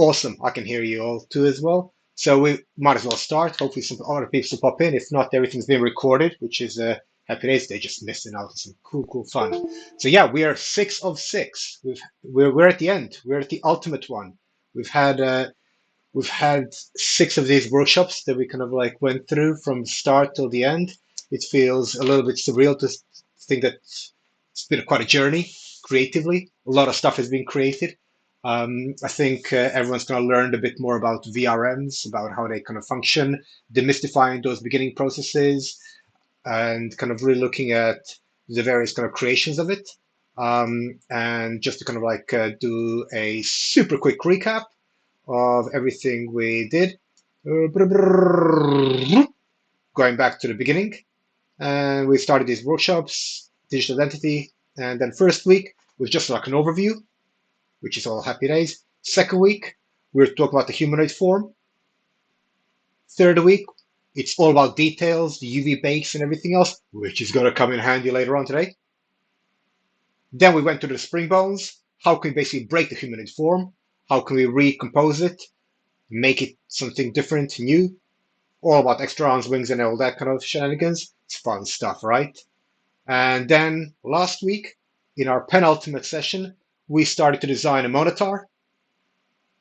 Awesome. I can hear you all too as well. So we might as well start. Hopefully some other people will pop in. If not, everything's being recorded, which is happy days. They're just missing out on some cool fun. So yeah, we are 6 of 6. We're at the end. We're at the ultimate one. We've had we've had 6 of these workshops that we kind of like went through from start till the end. It feels a little bit surreal to think that it's been quite a journey creatively. A lot of stuff has been created. I think everyone's going to learn a bit more about VRMs, about how they kind of function, demystifying those beginning processes, and kind of really looking at the various kind of creations of it. And just to kind of like do a super quick recap of everything we did. Going back to the beginning, and we started these workshops, digital identity, and then first week was just like an overview, which is all happy days. Second week, we're talking about the humanoid form. Third week, it's all about details, the UV base and everything else, which is going to come in handy later on today. Then we went to the spring bones. How can we basically break the humanoid form? How can we recompose it, make it something different, new? All about extra arms, wings, and all that kind of shenanigans. It's fun stuff, right? And then last week, in our penultimate session, we started to design a monitor,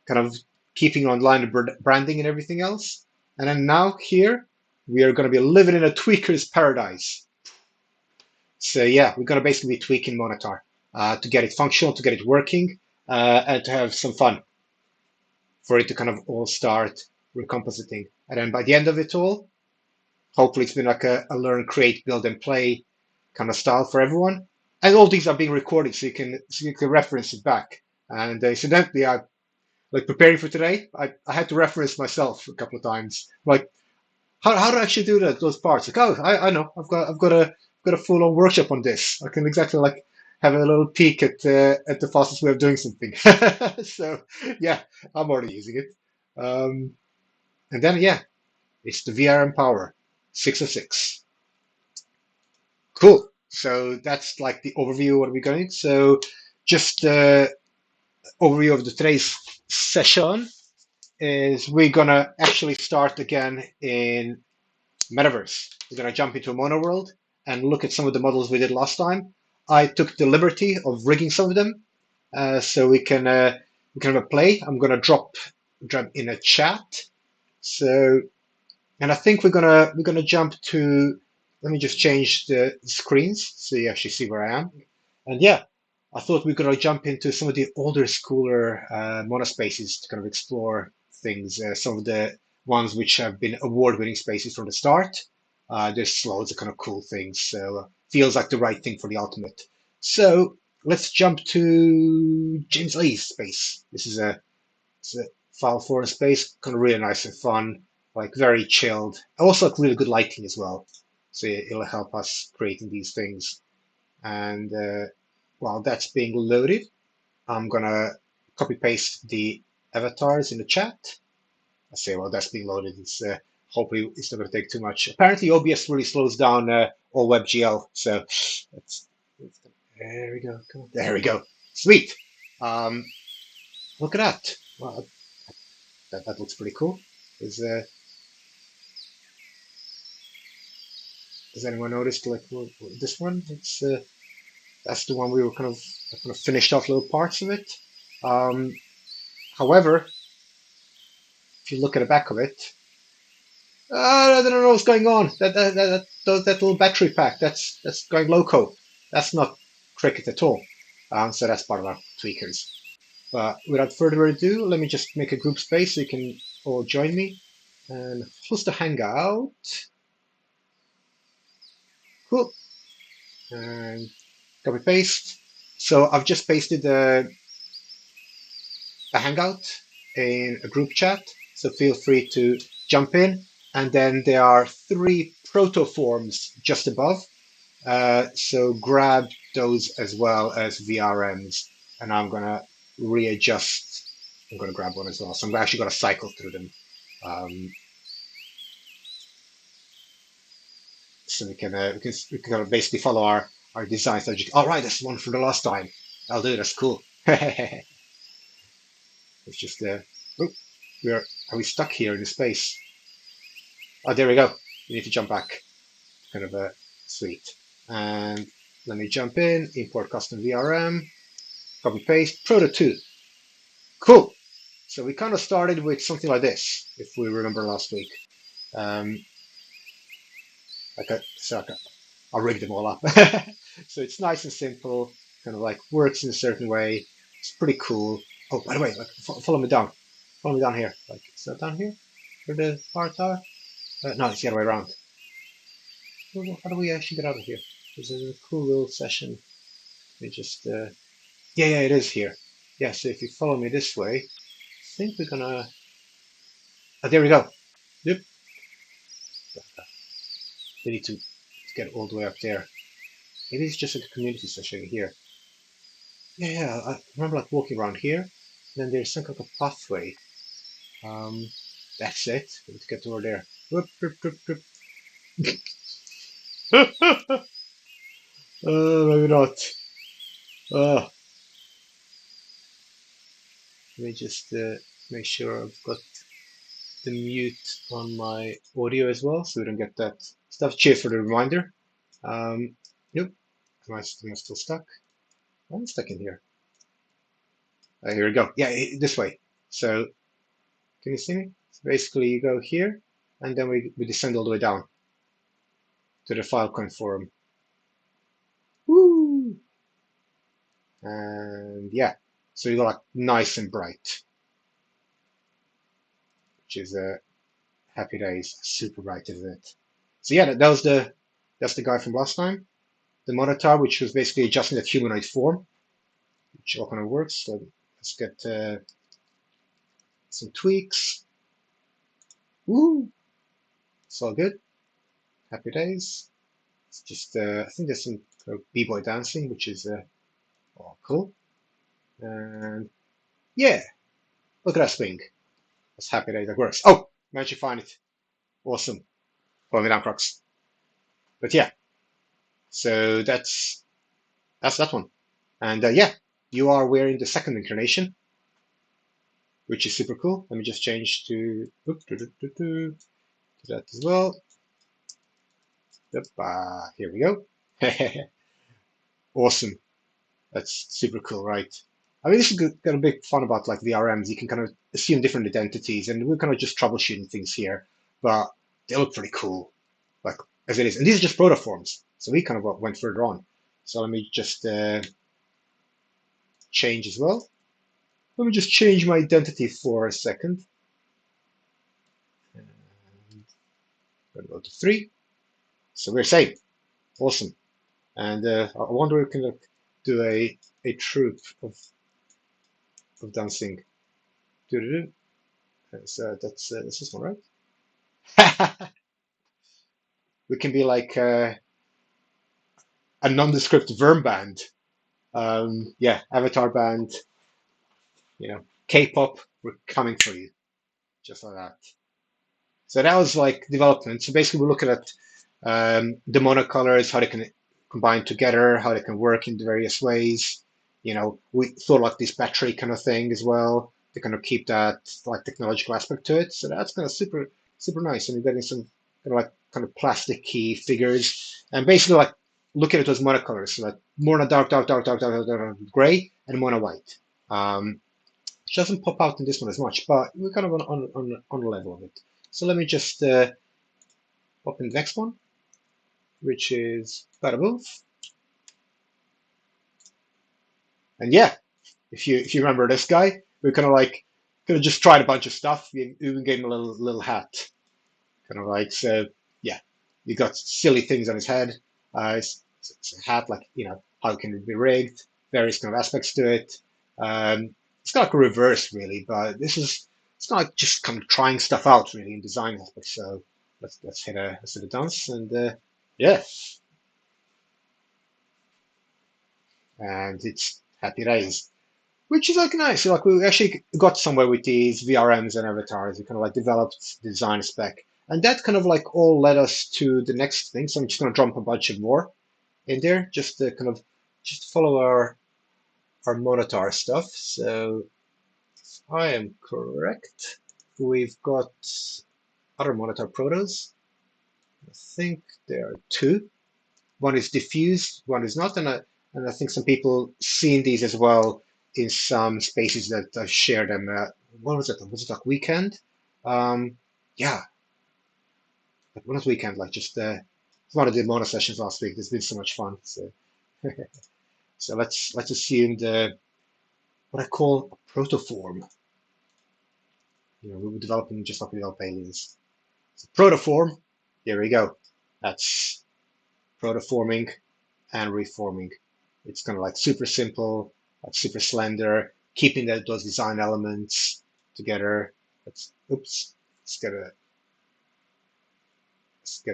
kind of keeping online the branding and everything else. And then now here, we are going to be living in a tweaker's paradise. So yeah, we're going to basically be tweaking monitor to get it functional, to get it working, and to have some fun for it to kind of all start recompositing. And then by the end of it all, hopefully it's been like a learn, create, build, and play kind of style for everyone. And all these are being recorded, so you can reference it back. And incidentally, I like preparing for today. I had to reference myself a couple of times. Like, how do I actually do that? Those parts? Like, oh, I know. I've got a full on workshop on this. I can exactly like have a little peek at the fastest way of doing something. So yeah, I'm already using it. And then yeah, it's the VRM Power 6 of 6. Cool. So that's like the overview of what we're going. So just overview of the today's session is we're gonna actually start again in Metaverse. We're gonna jump into a mono world and look at some of the models we did last time. I took the liberty of rigging some of them so we can have a play. I'm gonna drop in a chat. So, and I think we're gonna jump to. Let me just change the screens so you actually see where I am. And yeah, I thought we could jump into some of the older schooler monospaces to kind of explore things. Some of the ones which have been award-winning spaces from the start. There's loads of kind of cool things, so feels like the right thing for the ultimate. So let's jump to James Lee's space. This is it's a file foreign space, kind of really nice and fun, like very chilled. Also, like really good lighting as well, so it'll help us creating these things. And while that's being loaded, I'm gonna copy paste the avatars in the chat. I say while that's being loaded, it's hopefully it's not gonna take too much. Apparently OBS really slows down all WebGL, so there we go. Come on. There we go. Sweet. Look at that. Wow, that looks pretty cool. Has anyone noticed like this one? It's that's the one we were kind of finished off little parts of it. However, if you look at the back of it, I don't know what's going on. That little battery pack that's going loco. That's not Cricket at all. So that's part of our tweakers. But without further ado, let me just make a group space so you can all join me and host a hangout. Cool. And copy paste. So I've just pasted a hangout in a group chat. So feel free to jump in. And then there are 3 proto forms just above. So grab those as well as VRMs. And I'm going to readjust. I'm going to grab one as well. So I'm actually going to cycle through them. So we can kind of basically follow our design strategy. All right, that's one from the last time. I'll do. That's cool. It's just Oh, are we stuck here in the space? Oh, there we go. We need to jump back. Kind of a sweet. And let me jump in, import custom VRM, copy paste, Proto 2. Cool. So we kind of started with something like this, if we remember last week. Um, I'll rig them all up. So it's nice and simple, kind of like works in a certain way. It's pretty cool. Oh, by the way, like follow me down. Follow me down here. Like, is that down here? Where the parts are? No, it's the other way around. How do we actually get out of here? This is a cool little session. Let me just, yeah, it is here. Yeah, so if you follow me this way, I think we're gonna, oh, there we go. Yep. We need to get all the way up there. Maybe it's just a community session here. Yeah, I remember like walking around here, and then there's some kind of pathway. Um, that's it. We need to get over there. Whoop, whoop, whoop, whoop. Maybe not. Uh, Let me just make sure I've got the mute on my audio as well, so we don't get that stuff. Cheers for the reminder. Nope. Am I still stuck? I'm stuck in here. Here we go. Yeah, this way. So can you see me? So basically, you go here, and then we descend all the way down to the Filecoin forum. Woo! And yeah, so you go like nice and bright, which is happy days. Super bright, isn't it? So yeah, that's the guy from last time. The monitor, which was basically adjusting that humanoid form, which all kind of works. So let's get some tweaks. Woo! It's all good. Happy days. It's just I think there's some b-boy dancing, which is oh, cool. And yeah, look at that swing. That's happy days. That works. Oh, managed to find it. Awesome. Follow me down, Crocs. But yeah, so that's that one. And yeah, you are wearing the second incarnation, which is super cool. Let me just change to that as well. Yep, here we go. Awesome. That's super cool, right? I mean, this is kind of big fun about like VRMs. You can kind of assume different identities, and we're kind of just troubleshooting things here, but they look pretty cool, like as it is. And these are just protoforms, so we kind of went further on. So let me just change as well. Let me just change my identity for a second. And go to 3. So we're safe. Awesome. And I wonder if we can do a troop of dancing. So that's this one, right? We can be like a nondescript worm band. Yeah, avatar band. K-pop. We're coming for you, just like that. So that was like development. So basically, we're looking at the monocolors, how they can combine together, how they can work in the various ways. We thought like this battery kind of thing as well to kind of keep that like technological aspect to it. So that's kind of super nice. And you're getting some kind of plasticky figures, and basically like look at it as monocolors, so like mono dark gray and mono white. Which doesn't pop out in this one as much, but we're kind of on the level of it. So let me just pop in the next one, which is Bada Move. And yeah, if you remember this guy, we kind of just tried a bunch of stuff. We even gave him a little hat, kind of like so. Yeah, you got silly things on his head. It's a hat, like how can it be rigged? Various kind of aspects to it. It's got like a reverse really, but it's not like just kind of trying stuff out really in design aspects. So let's hit a dance and yeah, and it's happy days. Which is like nice. Like we actually got somewhere with these VRMs and avatars. We kind of like developed design spec, and that kind of like all led us to the next thing. So I'm just going to dump a bunch of more in there, just to kind of just follow our Monotar stuff. So I am correct. We've got other monitor protos. I think there are two. One is diffused, one is not, and I think some people seen these as well in some spaces that I've shared them. What was it? Was it like weekend? Um, yeah, but not weekend, like just one of the mono sessions last week. There's been so much fun. So so let's assume the what I call a protoform. You know, we were developing just like we develop aliens. So protoform, here we go. That's protoforming and reforming. It's kind of like super simple, like super slender, keeping those design elements together. Oops, let's get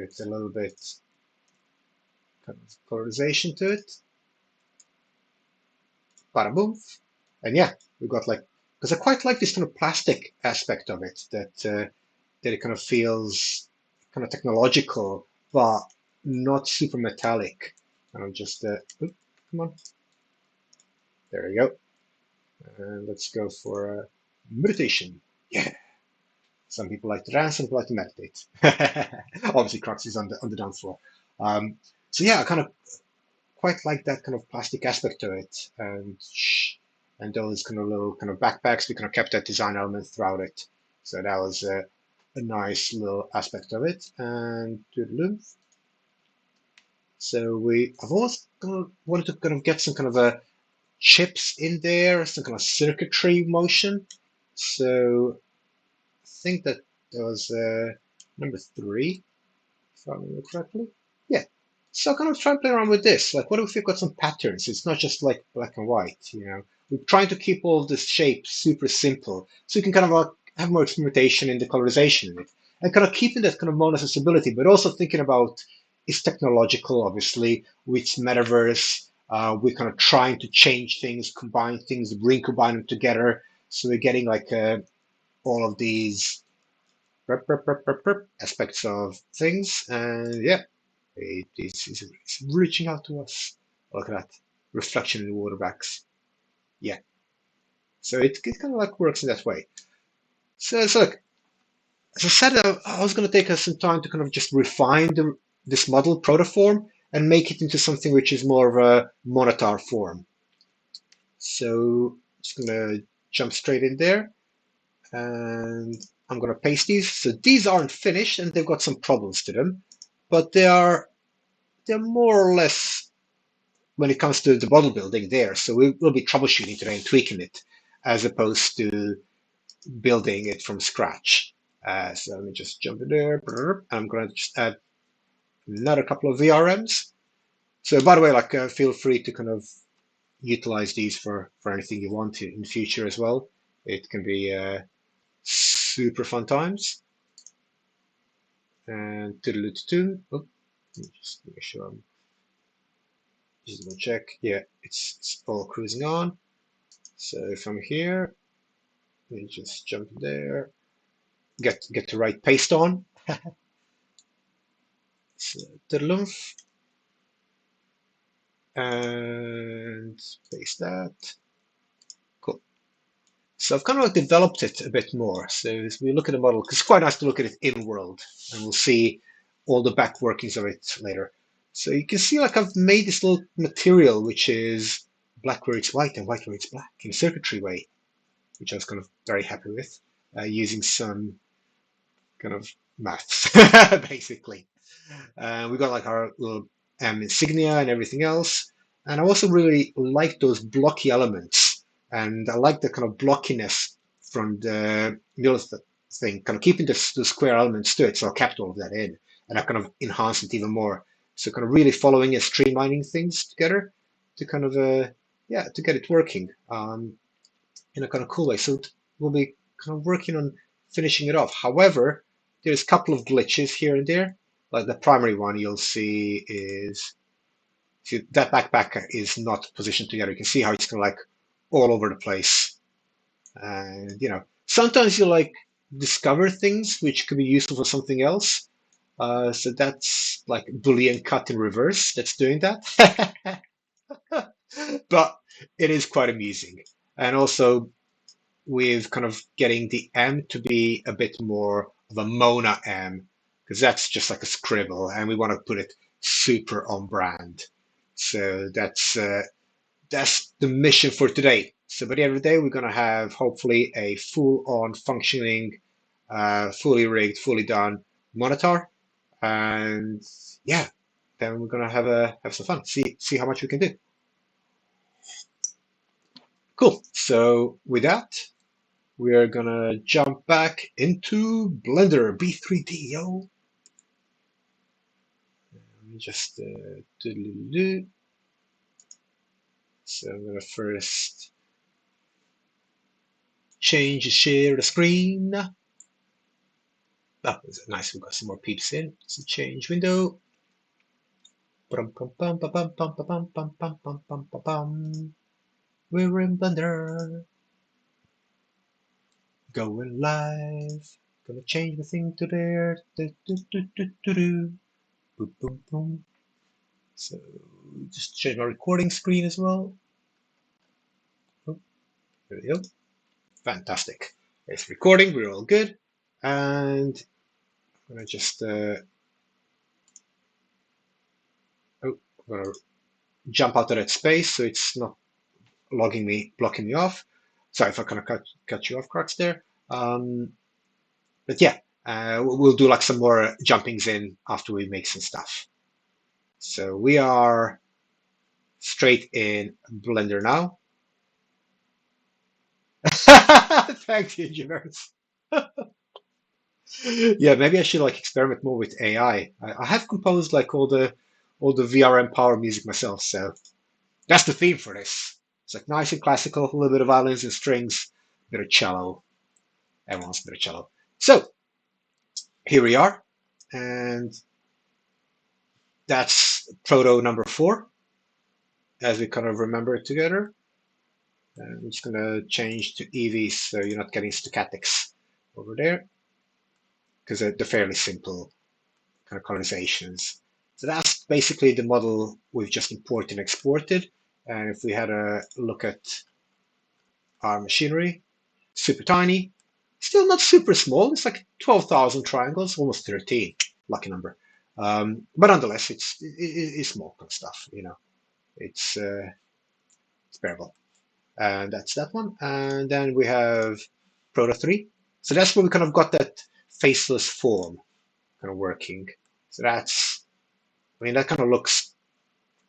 it a little bit kind of colorization to it. Bada boom. And yeah, we've got like, because I quite like this kind of plastic aspect of it, that it kind of feels kind of technological, but not super metallic. And I'm just, come on, there we go. And let's go for meditation. Yeah. Some people like to dance, some people like to meditate. Obviously, Crux is on the dance floor. Um, so yeah, I kind of quite like that kind of plastic aspect to it, and those kind of little kind of backpacks. We kind of kept that design element throughout it. So that was a nice little aspect of it. And so I've always kind of wanted to kind of get some kind of a chips in there, some kind of circuitry motion. So I think that was number three, if I remember correctly. Yeah. So I kind of try and play around with this. Like, what if we've got some patterns? It's not just like black and white, you know. We're trying to keep all the shapes super simple, so you can kind of have more experimentation in the colorization in it, and kind of keeping that kind of monolith stability, but also thinking about it's technological, obviously, with metaverse. We're kind of trying to change things, combine things, recombine them together. So we're getting like all of these aspects of things. And yeah, it's reaching out to us. Look at that reflection in the water backs. Yeah, so it kind of like works in that way. So look, as I said, I was going to take us some time to kind of just refine this model protoform and make it into something which is more of a monitor form. So just going to jump straight in there, and I'm going to paste these. So these aren't finished, and they've got some problems to them, but they're more or less when it comes to the model building there. So we'll be troubleshooting today and tweaking it as opposed to building it from scratch. So let me just jump in there. I'm going to just add another couple of VRMs. So by the way, like feel free to kind of utilize these for anything you want to in the future as well. It can be super fun times. And toodaloo. Oh, just make sure I'm just gonna check. Yeah, it's all cruising on. So if I'm here, let me just jump there. Get the right paste on. So toodaloomph. And paste that. Cool. So I've kind of like developed it a bit more. So as we look at the model, because it's quite nice to look at it in world, and we'll see all the back workings of it later. So you can see like I've made this little material which is black where it's white and white where it's black in a circuitry way, which I was kind of very happy with, using some kind of maths basically. We got like our little insignia and everything else. And I also really like those blocky elements. And I like the kind of blockiness from the middle thing, kind of keeping the square elements to it. So I kept all of that in and I kind of enhanced it even more. So kind of really following and streamlining things together to kind of, yeah, to get it working in a kind of cool way. So we'll be kind of working on finishing it off. However, there's a couple of glitches here and there. Like the primary one you'll see is that backpack is not positioned together. You can see how it's kind of like all over the place. And you know, sometimes you like discover things which could be useful for something else. So that's like Boolean cut in reverse that's doing that. But it is quite amusing. And also with kind of getting the M to be a bit more of a Mona M, because that's just like a scribble, and we want to put it super on brand. So that's the mission for today. So by the end of the day, we're going to have hopefully a full-on functioning, fully rigged, fully done monitor, and yeah, then we're going to have some fun. See how much we can do. Cool. So with that, we're gonna jump back into Blender B3D, yo. Let me just doodle-doo. So I'm gonna first share the screen. Oh, it's nice. We've got some more peeps in. So change window. We're in Blender. Going live. Gonna change the thing to there. Boom, boom, boom. So just change my recording screen as well. Oh, there we go. Fantastic. It's recording. We're all good. And I'm gonna just I'm gonna jump out of that space so it's not blocking me off. Sorry if I kind of cut you off, Crux, there. But yeah, we'll do like some more jumpings in after we make some stuff. So we are straight in Blender now. Thanks, engineers. Yeah, maybe I should like experiment more with AI. I have composed like all the VRM power music myself, so that's the theme for this. It's like nice and classical, a little bit of violins and strings, a bit of cello. Everyone wants a bit of cello. So here we are, and that's proto number 4, as we kind of remember it together. And I'm just gonna change to EVs so you're not getting stochastic over there, because they're fairly simple kind of conversations. So that's basically the model we've just imported and exported. And if we had a look at our machinery, super tiny, still not super small. It's like 12,000 triangles, almost 13, lucky number. But nonetheless, it's small kind of stuff. It's bearable. And that's that one. And then we have Proto 3. So that's where we kind of got that faceless form kind of working. So that kind of looks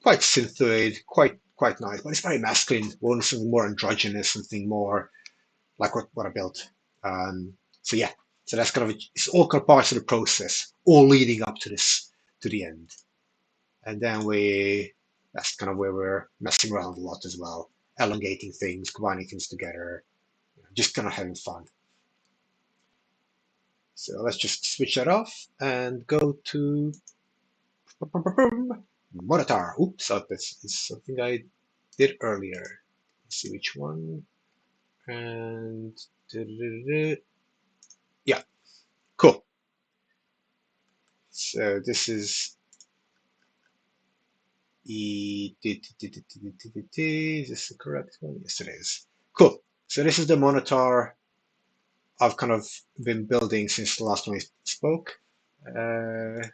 quite synthoid, quite nice, but it's very masculine. We want something more androgynous, something more like what I built. So yeah, so that's kind of it's all kind of parts of the process, all leading up to the end. And then that's kind of where we're messing around a lot as well, elongating things, combining things together, just kind of having fun. So let's just switch that off and go to monitor. Oops, that's something I did earlier. Let's see which one. And yeah, cool. So this is is this the correct one? Yes, it is. Cool. So this is the monitor I've kind of been building since the last time we spoke. Let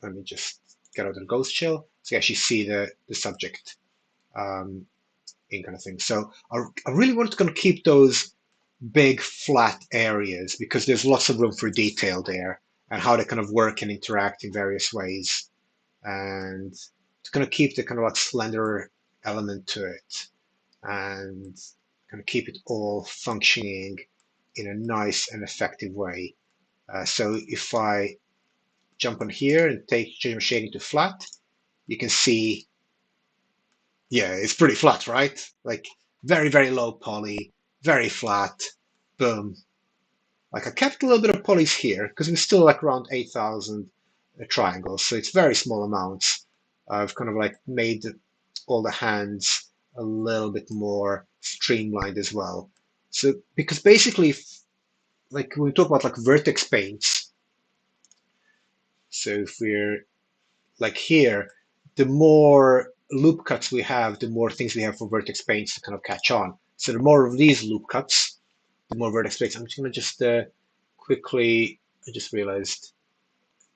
me just get out of the ghost shell so you actually see the subject in kind of thing. So I really want to kind of keep those big flat areas because there's lots of room for detail there and how they kind of work and interact in various ways. And to kind of keep the kind of like slender element to it and kind of keep it all functioning in a nice and effective way. So if I jump on here and change my shading to flat, you can see, yeah, it's pretty flat, right? Like very, very low poly, very flat, boom. Like I kept a little bit of polys here because we're still like around 8,000 triangles, so it's very small amounts. I've kind of like made all the hands a little bit more streamlined as well. So because basically, like when we talk about like vertex paints, so if we're like here, the more loop cuts we have, the more things we have for vertex paints to kind of catch on. So the more of these loop cuts, the more vertex space. I'm just going to just quickly, I just realized,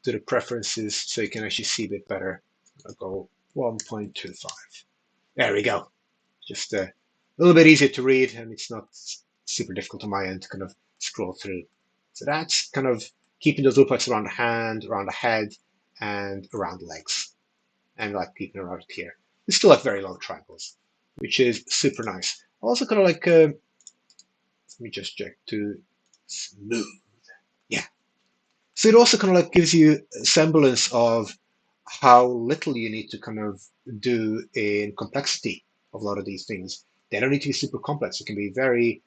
do the preferences so you can actually see a bit better. I'll go 1.25. There we go. Just a little bit easier to read, and it's not super difficult on my end to kind of scroll through. So that's kind of keeping those loop cuts around the hand, around the head, and around the legs, and like keeping it around here. We still have very long triangles, which is super nice. Also kind of like, let me just check to smooth. Yeah. So it also kind of like gives you a semblance of how little you need to kind of do in complexity of a lot of these things. They don't need to be super complex. It can be very,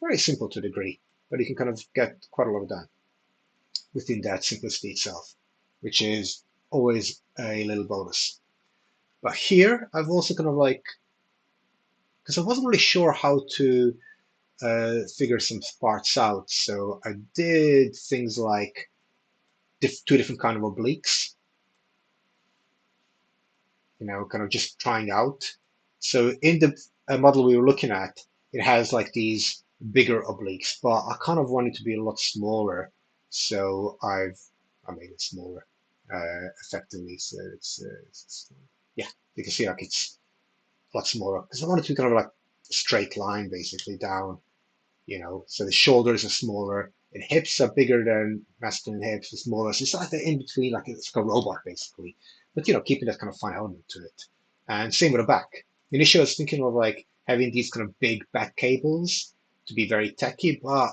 very simple to a degree, but you can kind of get quite a lot done within that simplicity itself, which is always a little bonus. But here, I've also kind of like, because I wasn't really sure how to figure some parts out, so I did things like two different kind of obliques, kind of just trying out. So in the model we were looking at, it has like these bigger obliques, but I kind of want it to be a lot smaller. So I made it smaller effectively. So yeah, you can see like it's a lot smaller because I want it to be kind of like a straight line basically down. So the shoulders are smaller and hips are bigger than masculine hips, are smaller. So it's like the in between, like it's like a robot basically. But keeping that kind of fun element to it. And same with the back. Initially, I was thinking of like having these kind of big back cables to be very techy, but I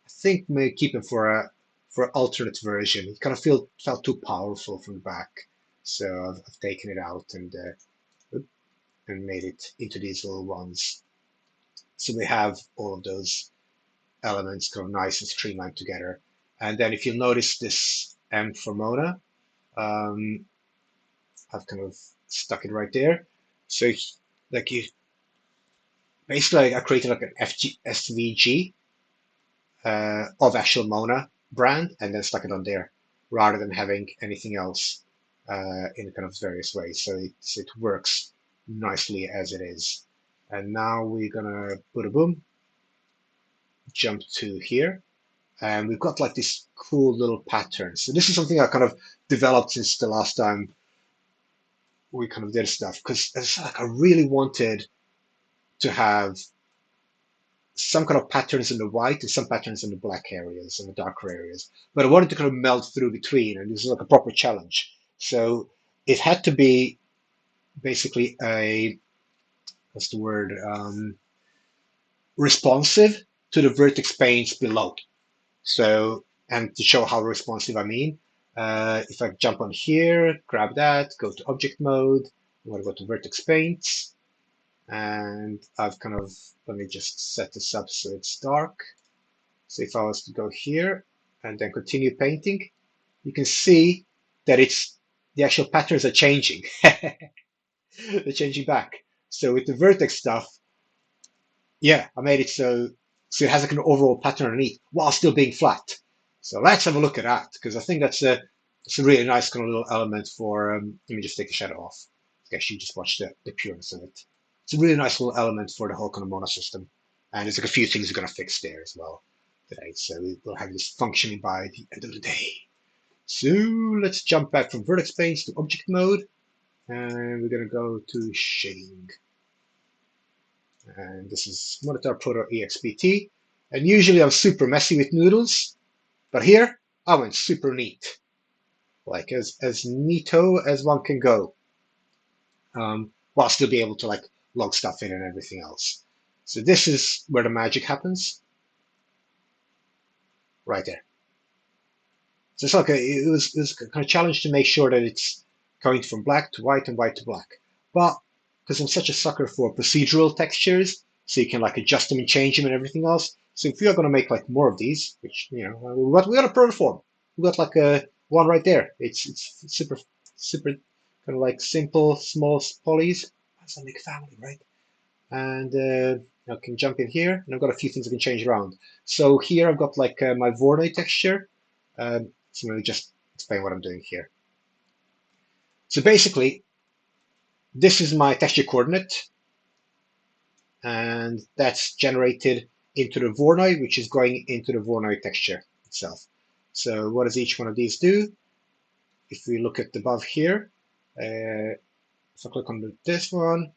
think maybe keeping for an alternate version. It kind of felt too powerful from the back, so I've taken it out and made it into these little ones. So we have all of those elements kind of nice and streamlined together. And then if you'll notice this M for Mona, I've kind of stuck it right there. So like you basically I created like an SVG of actual Mona brand and then stuck it on there rather than having anything else in kind of various ways. So it works nicely as it is. And now we're gonna put a boom, jump to here. And we've got like this cool little pattern. So this is something I kind of developed since the last time we kind of did stuff, because it's like I really wanted to have some kind of patterns in the white and some patterns in the black areas and the darker areas. But I wanted to kind of melt through between, and this is like a proper challenge. So it had to be basically what's the word, responsive to the vertex panes below. So, and to show how responsive I mean, if I jump on here, grab that, go to object mode, I want to go to vertex paints, and I've kind of, let me just set this up so it's dark. So if I was to go here and then continue painting, you can see that the actual patterns are changing. They're changing back. So with the vertex stuff, yeah, I made it so it has like an overall pattern underneath while still being flat. So let's have a look at that, because I think it's a really nice kind of little element for. Let me just take the shadow off. I guess you just watch the pureness of it. It's a really nice little element for the whole kind of mono system, and there's like a few things we're going to fix there as well today. So we'll have this functioning by the end of the day. So let's jump back from vertex paints to object mode, and we're going to go to shading. And this is Monitor Proto EXPT. And usually I'm super messy with noodles, but here I went super neat, like as neato as one can go, while still be able to like log stuff in and everything else. So this is where the magic happens, right there. So it's like it was kind of challenge to make sure that it's going from black to white and white to black, but because I'm such a sucker for procedural textures, so you can like adjust them and change them and everything else. So if we are going to make like more of these, which we got a protoform, we got like a one right there. It's super kind of like simple small polys. That's a big family, right? And I can jump in here, and I've got a few things I can change around. So here I've got like my Voronoi texture. So let me just explain what I'm doing here. So basically, this is my texture coordinate, and that's generated into the Voronoi, which is going into the Voronoi texture itself. So what does each one of these do? If we look at above here, if I click on this one,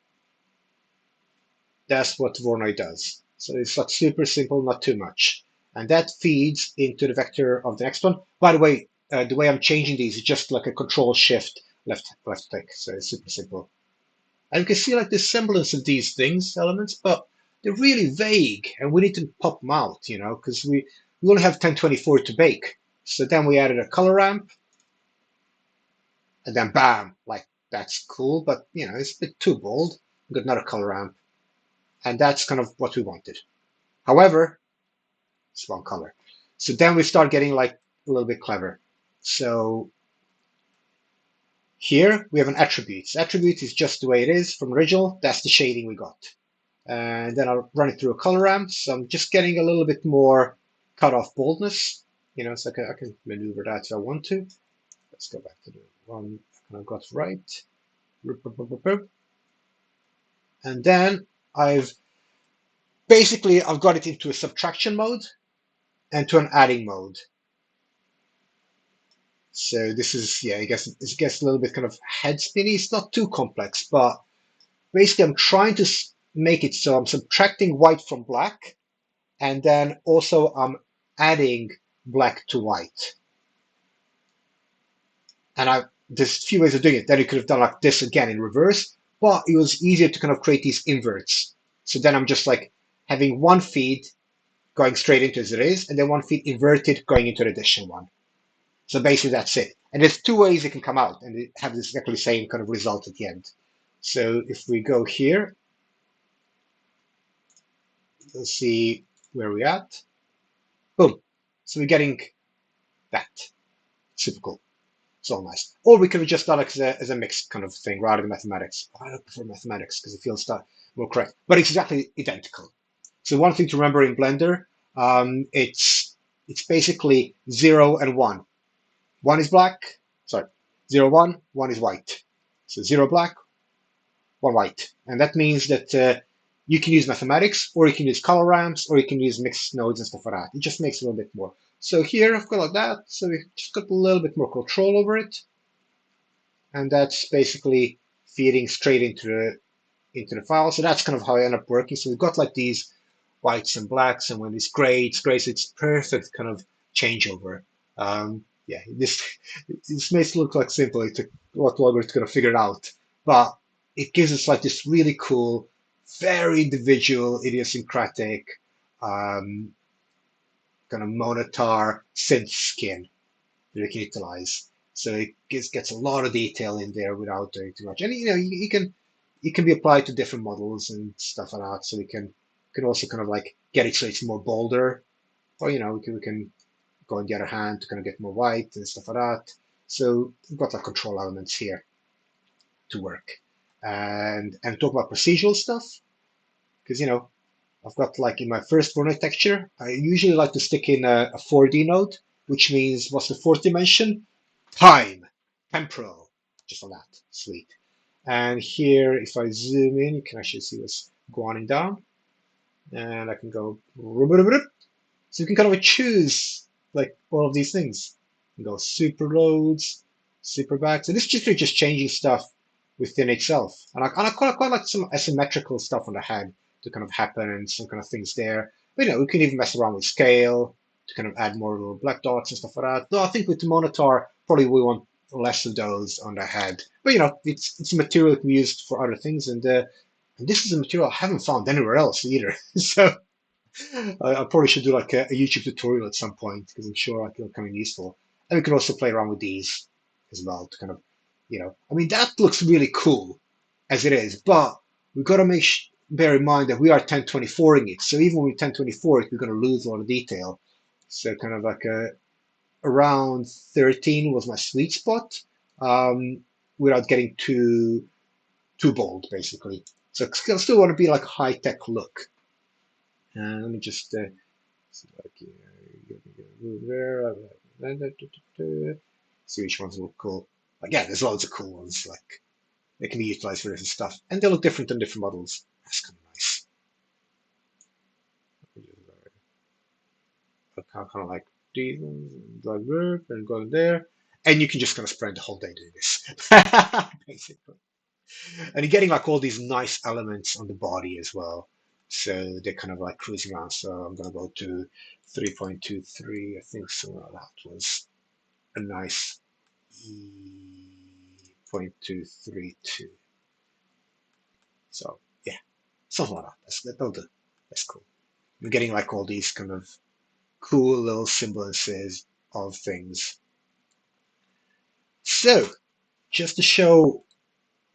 that's what Voronoi does. So it's like super simple, not too much. And that feeds into the vector of the next one. By the way I'm changing these is just like a control shift left click. So it's super simple. And you can see like the semblance of these things, elements, but they're really vague and we need to pop them out, because we only have 1024 to bake. So then we added a color ramp and then bam, like that's cool, but it's a bit too bold. We've got another color ramp and that's kind of what we wanted. However, it's one color. So then we start getting like a little bit clever. So here we have an attribute. Attribute is just the way it is from original. That's the shading we got. And then I'll run it through a color ramp. So I'm just getting a little bit more cutoff boldness. So I can maneuver that if I want to. Let's go back to the one I got right. And then I've got it into a subtraction mode and to an adding mode. So this is, yeah, I guess it gets a little bit kind of head spinny. It's not too complex, but basically I'm trying to make it so I'm subtracting white from black, and then also I'm adding black to white. And there's a few ways of doing it. Then you could have done like this again in reverse, but it was easier to kind of create these inverts. So then I'm just like having one feed going straight into as it is, and then one feed inverted going into the addition one. So basically that's it. And there's two ways it can come out and have exactly the same kind of result at the end. So if we go here, let's see where we're at. Boom. So we're getting that. Super cool. It's all nice. Or we could have just done it as a mixed kind of thing rather than mathematics. I don't prefer mathematics because it feels more correct. But it's exactly identical. So one thing to remember in Blender, it's basically 0 and 1. One is black, sorry, 0, 1, one is white. So 0 black, 1 white. And that means that you can use mathematics, or you can use color ramps, or you can use mixed nodes and stuff like that. It just makes a little bit more. So here I've got like that, so we've just got a little bit more control over it. And that's basically feeding straight into the file. So that's kind of how I end up working. So we've got like these whites and blacks, and when it's gray, it's perfect kind of changeover. Yeah, this makes it look like simple. It took a lot longer to kind of figure it out, but it gives us like this really cool, very individual, idiosyncratic kind of monotar synth skin that we can utilize. So it gets a lot of detail in there without doing too much. And it can be applied to different models and stuff like that. So we can also kind of like get it so it's more bolder, or we can go on the other hand to kind of get more white and stuff like that. So we've got like control elements here to work. And talk about procedural stuff, because I've got like in my first Voronoi texture, I usually like to stick in a 4D node, which means what's the fourth dimension? Time, temporal, just on that, sweet. And here, if I zoom in, you can actually see what's going down. And I can go, so you can kind of choose like all of these things. You go super loads, super back. So this is just changing stuff within itself. And I quite like some asymmetrical stuff on the head to kind of happen and some kind of things there. But we can even mess around with scale to kind of add more little black dots and stuff like that. Though I think with the Monitor, probably we want less of those on the head. But it's a material that can be used for other things, and this is a material I haven't found anywhere else either. So I probably should do like a YouTube tutorial at some point because I'm sure like, it'll come in useful. And we can also play around with these as well to kind of, I mean, that looks really cool as it is, but we've got to bear in mind that we are 1024ing it. So even when we 1024 it, we're going to lose a lot of detail. So kind of like around 13 was my sweet spot, without getting too bold, basically. So I still want to be like a high-tech look. And let me just see, move there. See which ones look cool. Like, yeah, there's loads of cool ones. Like they can be utilized for different stuff, and they look different on different models. That's kind of nice. kind of like drag work and going there, and you can just kind of spend the whole day doing this, basically. And you're getting like all these nice elements on the body as well. So they're kind of like cruising around. So I'm gonna go to 3.23. I think something like that was a nice E.232. So yeah, something like that. That'll do. That's cool. I'm getting like all these kind of cool little semblances of things. So just to show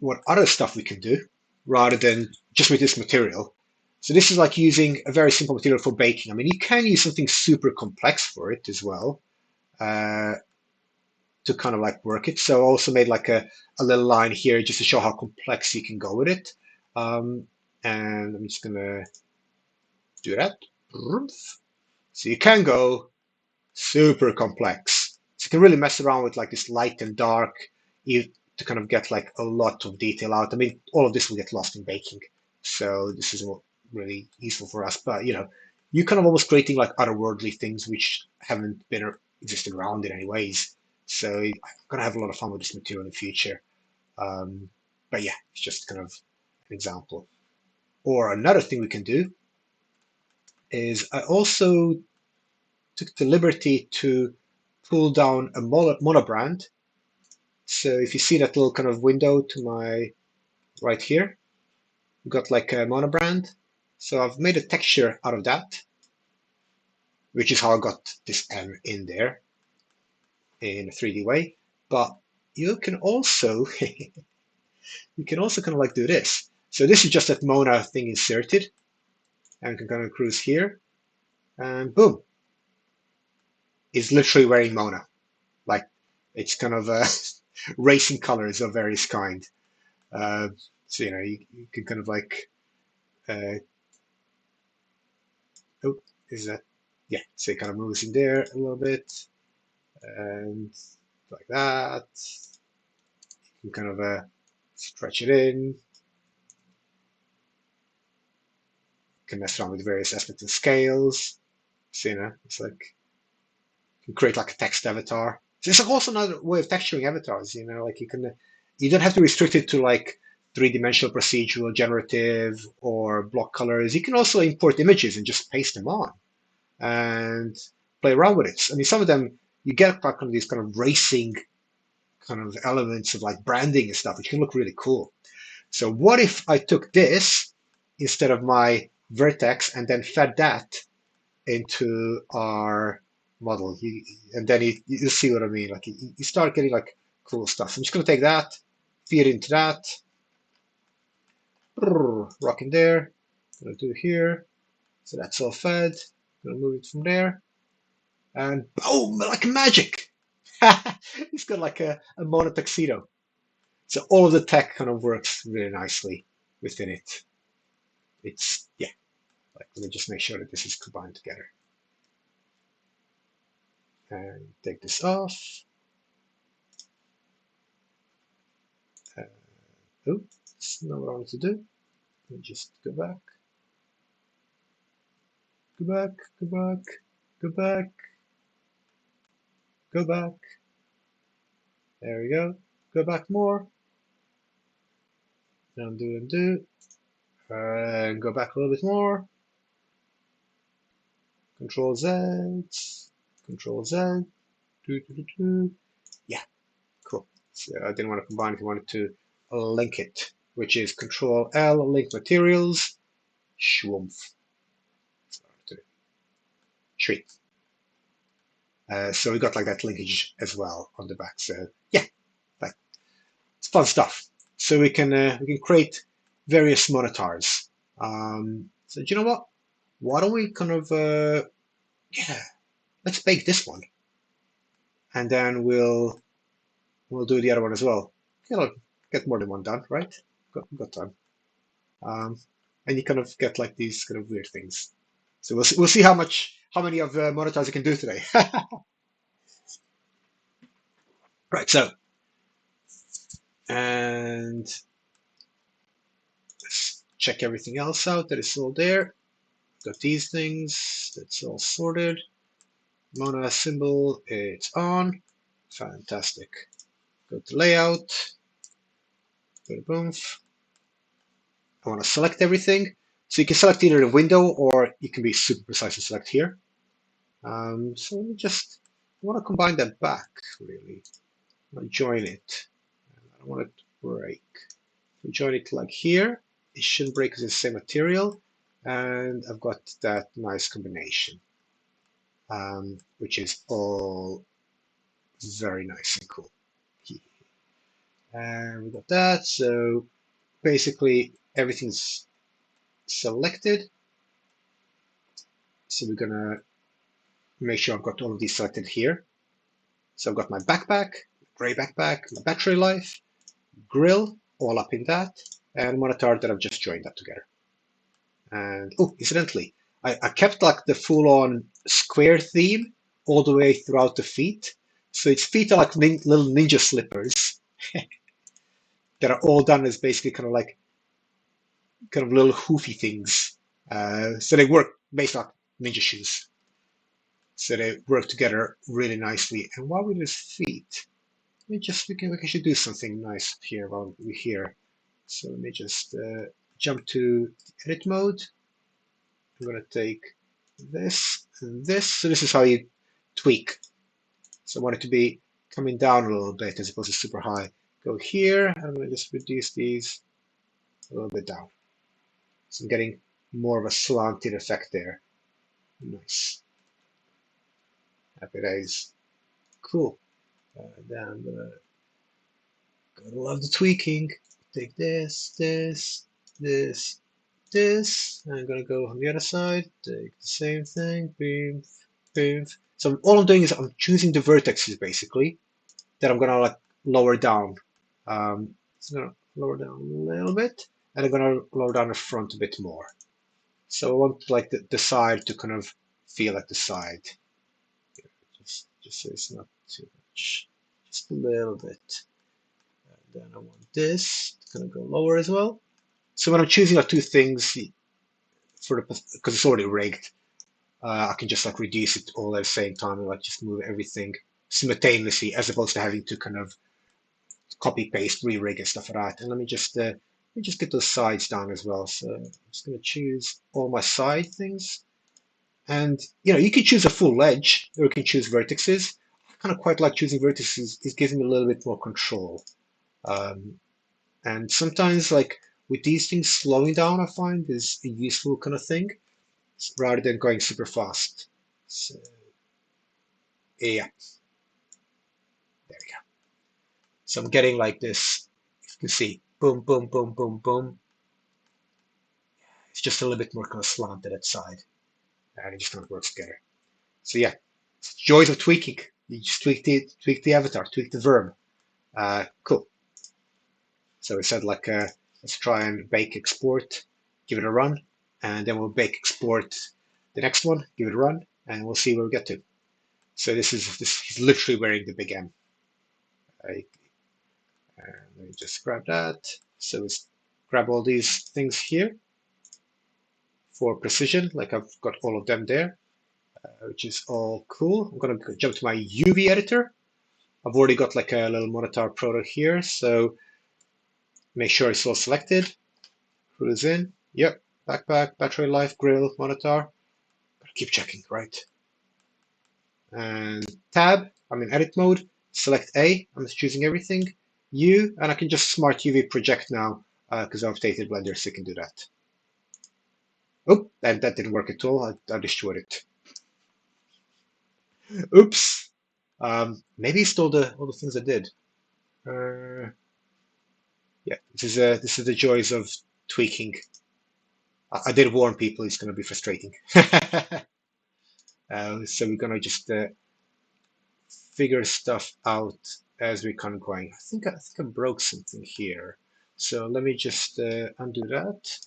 what other stuff we can do rather than just with this material. So this is like using a very simple material for baking. I mean, you can use something super complex for it as well uh, to kind of like work it. So I also made like a little line here just to show how complex you can go with it. And I'm just gonna do that. So you can go super complex. So you can really mess around with like this light and dark to kind of get like a lot of detail out. I mean, all of this will get lost in baking. So this isn't really useful for us, but you know, you kind of almost creating like otherworldly things which haven't been existing around in any ways. So I'm gonna have a lot of fun with this material in the future. But yeah, it's just kind of an example. Or another thing we can do is I also took the liberty to pull down a monobrand. So if you see that little kind of window to my right here, we've got like a monobrand. So I've made a texture out of that, which is how I got this M in there in a 3D way. But you can also kind of like do this. So this is just that Mona thing inserted, and can kind of cruise here, and boom, it's literally wearing Mona. Like it's kind of racing colors of various kind. Uh, so you know you can kind of like oh, is that yeah? So it kind of moves in there a little bit and like that. You can kind of stretch it in. Can mess around with various aspects and scales. So you know it's like you can create like a text avatar. So it's also another way of texturing avatars. You know, like you don't have to restrict it to like three-dimensional procedural, generative, or block colors. You can also import images and just paste them on and play around with it. I mean, some of them you get back on these kind of racing kind of elements of like branding and stuff, which can look really cool. So what if I took this instead of my vertex and then fed that into our model? And then you see what I mean. Like you start getting like cool stuff. So I'm just going to take that, feed it into that, rock in there. Going to do here. So that's all fed. Going to move it from there. And boom, like magic. He's got like a mono tuxedo. So all of the tech kind of works really nicely within it. It's, yeah, like, let me just make sure that this is combined together. And take this off. Oops, not what I want to do. Let me just go back. Go back, go back, go back, go back. There we go. Go back more. Undo, undo. And go back a little bit more. Control Z. Control Z. Yeah, cool. So I didn't want to combine it, I wanted to link it, which is Control L, link materials, schwumpf. Sweet. So we got like that linkage as well on the back. So yeah, like it's fun stuff. So we can create various monitors. So do you know what? Why don't we kind of yeah, let's bake this one, and then we'll do the other one as well. You know, get more than one done, right? Got time. And you kind of get like these kind of weird things. So we'll see how many of the monitors you can do today. Right. So and let's check everything else out that is all there. Got these things. That's all sorted. Mona symbol, it's on. Fantastic. Go to layout, go to boom. I want to select everything. So you can select either the window or you can be super precise and select here. So let me just, I want to combine that back really. I want to join it. I don't want it to break. So join it like here. It shouldn't break because it's the same material. And I've got that nice combination, which is all very nice and cool. And we got that. So basically everything's selected. So we're gonna make sure I've got all of these selected here. So I've got my backpack, gray backpack, my battery life, grill, all up in that, and monitor that I've just joined that together. And oh, incidentally, I kept like the full-on square theme all the way throughout the feet. So its feet are like little ninja slippers that are all done as basically kind of little hoofy things. So they work based on ninja shoes. So they work together really nicely. And while we're with his feet, we can should do something nice here while we're here. So let me just jump to edit mode. I'm going to take this and this. So this is how you tweak. So I want it to be coming down a little bit as opposed to super high. Go here, and I'm going to just reduce these a little bit down. So I'm getting more of a slanted effect there. Nice. Happy days. Cool. Then I'm gonna love the tweaking. Take this, this, this, this. I'm gonna go on the other side. Take the same thing. Boom, boom. So all I'm doing is I'm choosing the vertexes basically that I'm gonna like lower down. So I'm gonna lower down a little bit, and I'm gonna lower down the front a bit more. So I want like the side to kind of feel like the side. Just so it's not too much, just a little bit. And then I want this to kind of go lower as well. So when I'm choosing like two things for the because it's already rigged, I can just like reduce it all at the same time and like just move everything simultaneously as opposed to having to kind of copy paste, re-rig and stuff like that. And let me just get those sides down as well. So I'm just going to choose all my side things. And you can choose a full edge or you can choose vertices. I kind of quite like choosing vertices. It gives me a little bit more control. Um, and sometimes like with these things, slowing down I find is a useful kind of thing rather than going super fast. So yeah, there we go. So I'm getting like this, you can see, boom, boom, boom, boom, boom. It's just a little bit more kind of slanted at side, and it just kind of works together. So yeah, it's joys of tweaking. You just tweak the avatar, tweak the verb. Cool. So we said like, let's try and bake export, give it a run, and then we'll bake export the next one, give it a run, and we'll see where we get to. So this he's literally wearing the big M. Right? And let me just grab that. So let's grab all these things here for precision, like I've got all of them there, which is all cool. I'm going to jump to my UV editor. I've already got like a little monitor proto here, so make sure it's all selected. Cruise in. Yep. Backpack, battery life, grill, monitor. Keep checking, right? And tab, I'm in edit mode. Select A, I'm just choosing everything. U, and I can just smart UV project now because I've updated Blender, so I can do that. Oh, that didn't work at all. I destroyed it. Oops. Maybe it's all the things I did. Yeah, this is the joys of tweaking. I did warn people it's going to be frustrating. So we're going to just figure stuff out as we kind of going. I think I broke something here. So let me just undo that.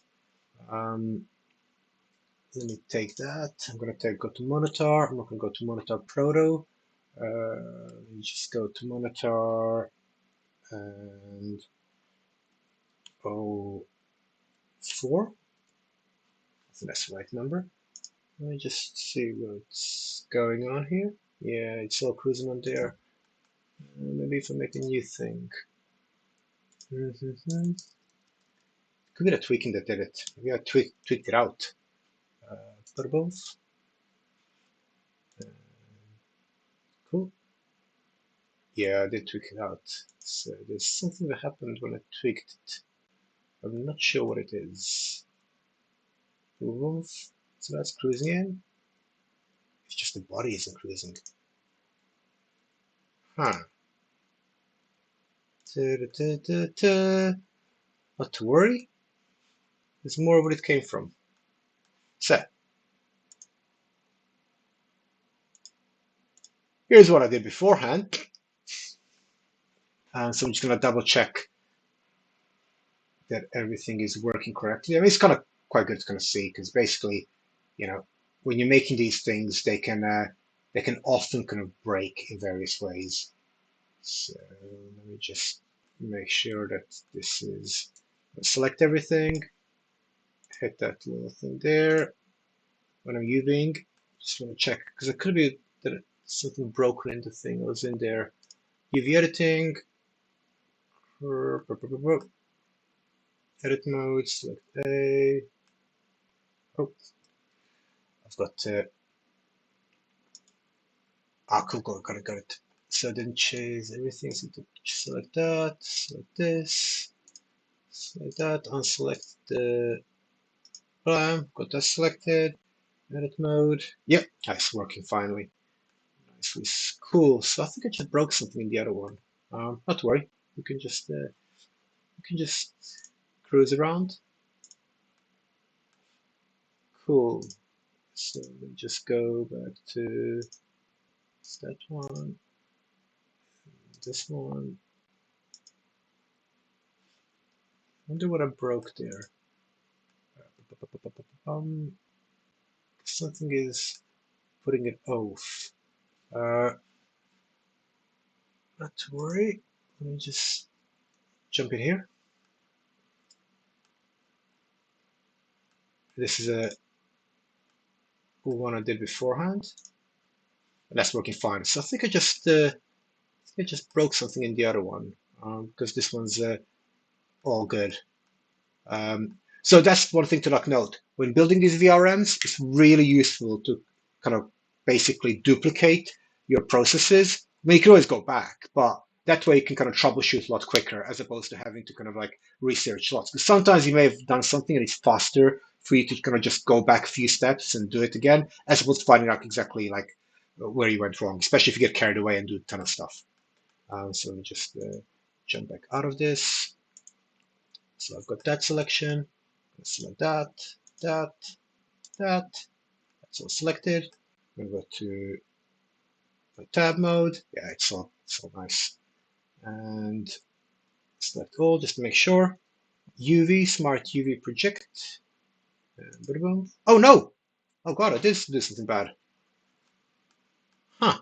Let me take that. I'm going to go to monitor. I'm not going to go to monitor proto. Let me just go to monitor and 04. I think that's the right number. Let me just see what's going on here. Yeah, it's all cruising on there. Maybe if I make a new thing. Could be the tweaking that did it. Maybe I tweaked it out. Both. Cool. Yeah, I did tweak it out. So there's something that happened when I tweaked it. I'm not sure what it is. Boom. So that's cruising in. It's just the body isn't cruising. Huh. Not to worry. There's more where it came from. So here's what I did beforehand. So I'm just going to double check that everything is working correctly. I mean, it's kind of quite good to kind of see because basically, you know, when you're making these things, they can often kind of break in various ways. So let me just make sure that this is, select everything, hit that little thing there. When I'm UVing, just want to check because it could be that something broken in the thing I was in there. UV editing, edit mode, select A. Oh, I've got cool, got it. So I didn't chase everything, so select that, select this, select that, unselect the got that selected, edit mode. Yep, it's working finally. Nicely, cool. So I think I just broke something in the other one. Not to worry, you can just cruise around. Cool. So we just go back to that one, this one. Wonder what I broke there. Something is putting it off. Not to worry. Let me just jump in here. This is a one I did beforehand. And that's working fine. So I think I just broke something in the other one because this one's all good. So that's one thing to like note. When building these VRMs, it's really useful to kind of basically duplicate your processes. I mean, you can always go back, but that way you can kind of troubleshoot a lot quicker as opposed to having to kind of like research lots. Because sometimes you may have done something and it's faster for you to kind of just go back a few steps and do it again, as opposed to finding out exactly like where you went wrong, especially if you get carried away and do a ton of stuff. So let me just jump back out of this. So I've got that selection. Select that. That's all selected. I'm going to go to my tab mode. Yeah, it's all nice. And select all just to make sure. UV, smart UV project. And oh no! Oh god, I did do something bad. Huh.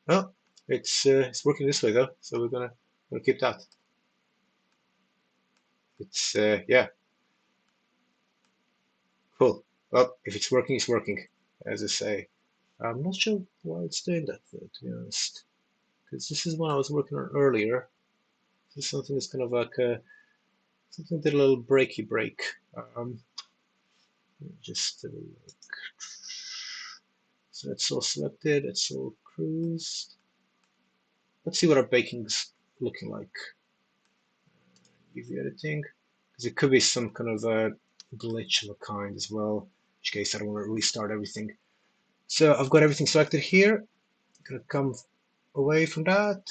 Well, it's working this way though, so we're gonna keep that. It's yeah, cool. Well, if it's working, it's working, as I say. I'm not sure why it's doing that though, to be honest. Because this is one I was working on earlier. This is something that's kind of like something did a little breaky break. Just look. So it's all selected, it's all cruised. Let's see what our baking's looking like. UV editing, because it could be some kind of a glitch of a kind as well, in which case I don't want to restart everything. So I've got everything selected here. I'm gonna come away from that,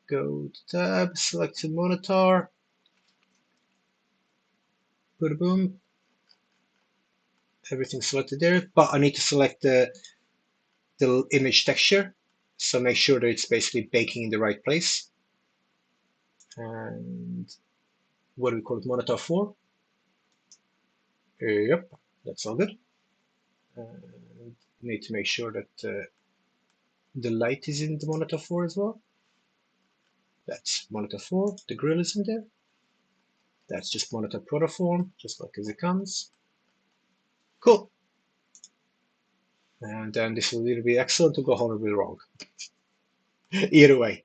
go to tab, select the monitor, boom, everything selected there, but I need to select the image texture. So make sure that it's basically baking in the right place. And what do we call it? Monitor 4. Yep, that's all good. And need to make sure that the light is in the monitor 4 as well. That's monitor 4. The grill is in there. That's just monitor protoform, just like as it comes. Cool. And then this will either be excellent or go horribly wrong. Either way,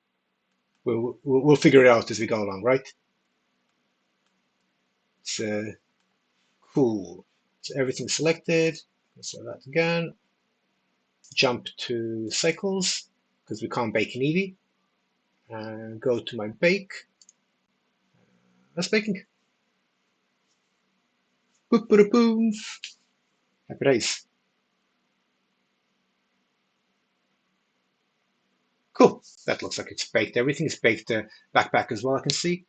we'll figure it out as we go along, right? So cool. So everything's selected. Let's do that again. Jump to cycles because we can't bake in Eevee. And go to my bake. That's baking. Boop, boop, boom. Happy days. Cool. That looks like it's baked. Everything is baked back as well, I can see,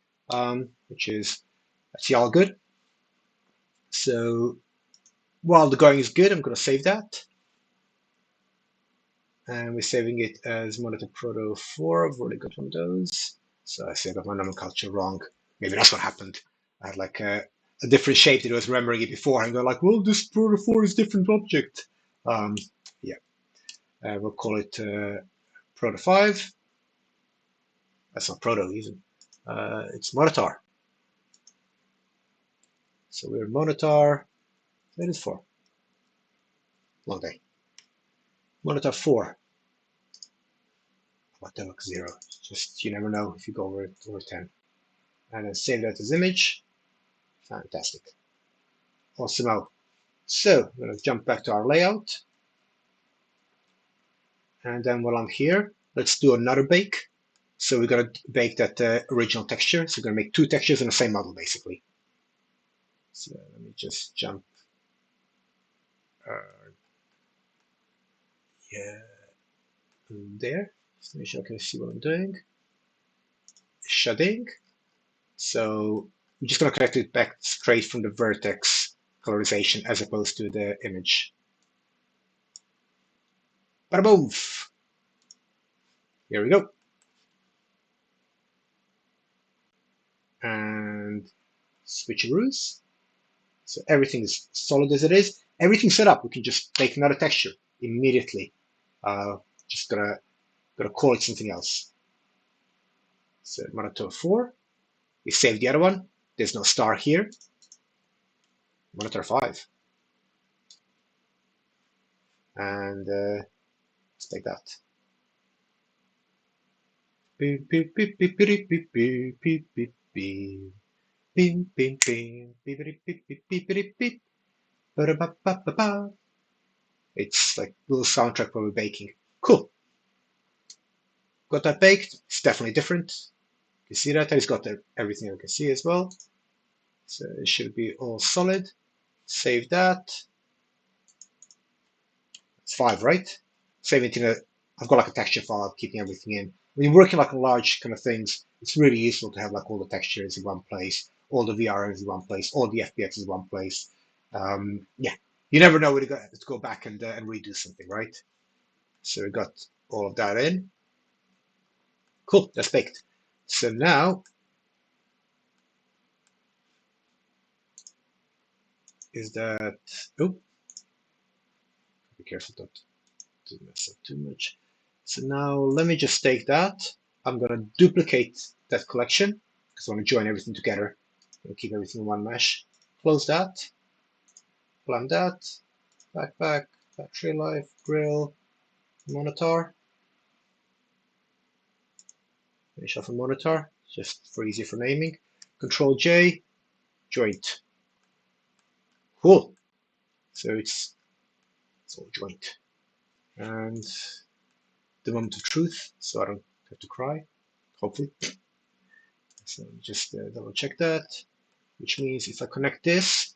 which is actually all good. So while the going is good, I'm going to save that. And we're saving it as Monitor Proto 4. I've already got one of those. So I see I got my nomenclature wrong. Maybe that's what happened. I had like a different shape that I was remembering it before, and go like, well, this Proto 4 is different object. Yeah, we'll call it Proto 5. That's not Proto even. It's Monitor. So we're Monitor. That is 4. Long day. Monitor 4. What the look 0? Just you never know if you go over 10. And then save that as image. Fantastic. Awesome. So I'm going to jump back to our layout. And then while I'm here, let's do another bake. So we're going to bake that original texture. So we're going to make 2 textures in the same model, basically. So let me just jump. Yeah, there. Just make sure I can see what I'm doing. Shading. So I'm just going to connect it back straight from the vertex colorization as opposed to the image. Bada boom! Here we go. And switcheroos. So everything is solid as it is. Everything's set up. We can just make another texture immediately. Just gotta call it something else. So Monitor 4. We save the other one. There's no star here. Monitor 5. And let's take that. Beep, beep, beep, beep, beep, beep, beep, beep, beep, beep. Beep, beep, beep, beep, beep, beep, beep, beep, beep, beep. Ba-da-ba-ba-ba-ba. It's like a little soundtrack while we're baking. Cool. Got that baked. It's definitely different. You see that? It's got everything I can see as well. So it should be all solid. Save that. It's 5, right? Save it in a. I've got like a texture file, keeping everything in. When you're working like on large kind of things, it's really useful to have like all the textures in one place, all the VRMs in one place, all the FBXs in one place. Yeah, you never know where to go back and redo something, right? So we got all of that in. Cool, that's baked. So now is that. Oh, be careful not to mess up too much. So now let me just take that. I'm going to duplicate that collection because I want to join everything together. I'm going to keep everything in one mesh. Close that. Plan that. Backpack, battery life, grill, monitor. Finish off a monitor just for easier for naming. Control J, joint. Cool. So it's all joint. And the moment of truth, so I don't have to cry, hopefully. So just double check that, which means if I connect this,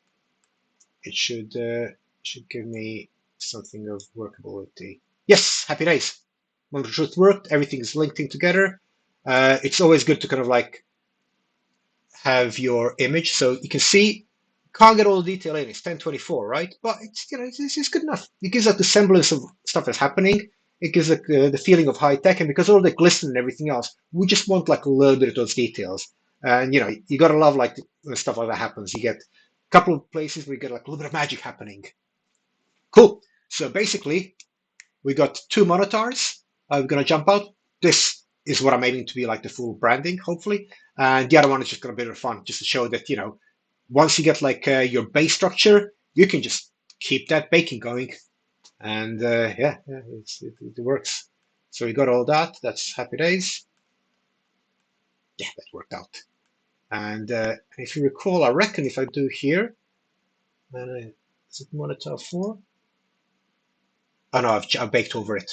it should give me something of workability. Yes, happy days. Moment of truth worked. Everything is linked in together. It's always good to kind of like have your image so you can see. Can't get all the detail in. It's 1024, right? But it's it's good enough. It gives us the semblance of stuff that's happening. It gives the feeling of high tech, and because all the glisten and everything else, we just want like a little bit of those details. And you gotta love like when stuff like that happens. You get a couple of places where you get like a little bit of magic happening. Cool. So basically, we got 2 monitors. I'm gonna jump out. This is what I'm aiming to be like the full branding, hopefully. And the other one is just gonna be a bit of fun, just to show that once you get like your base structure, you can just keep that baking going. And yeah, it works. So we got all that. That's happy days. Yeah, that worked out. And if you recall, I reckon if I do here, is it monitor 4? Oh no, I've baked over it,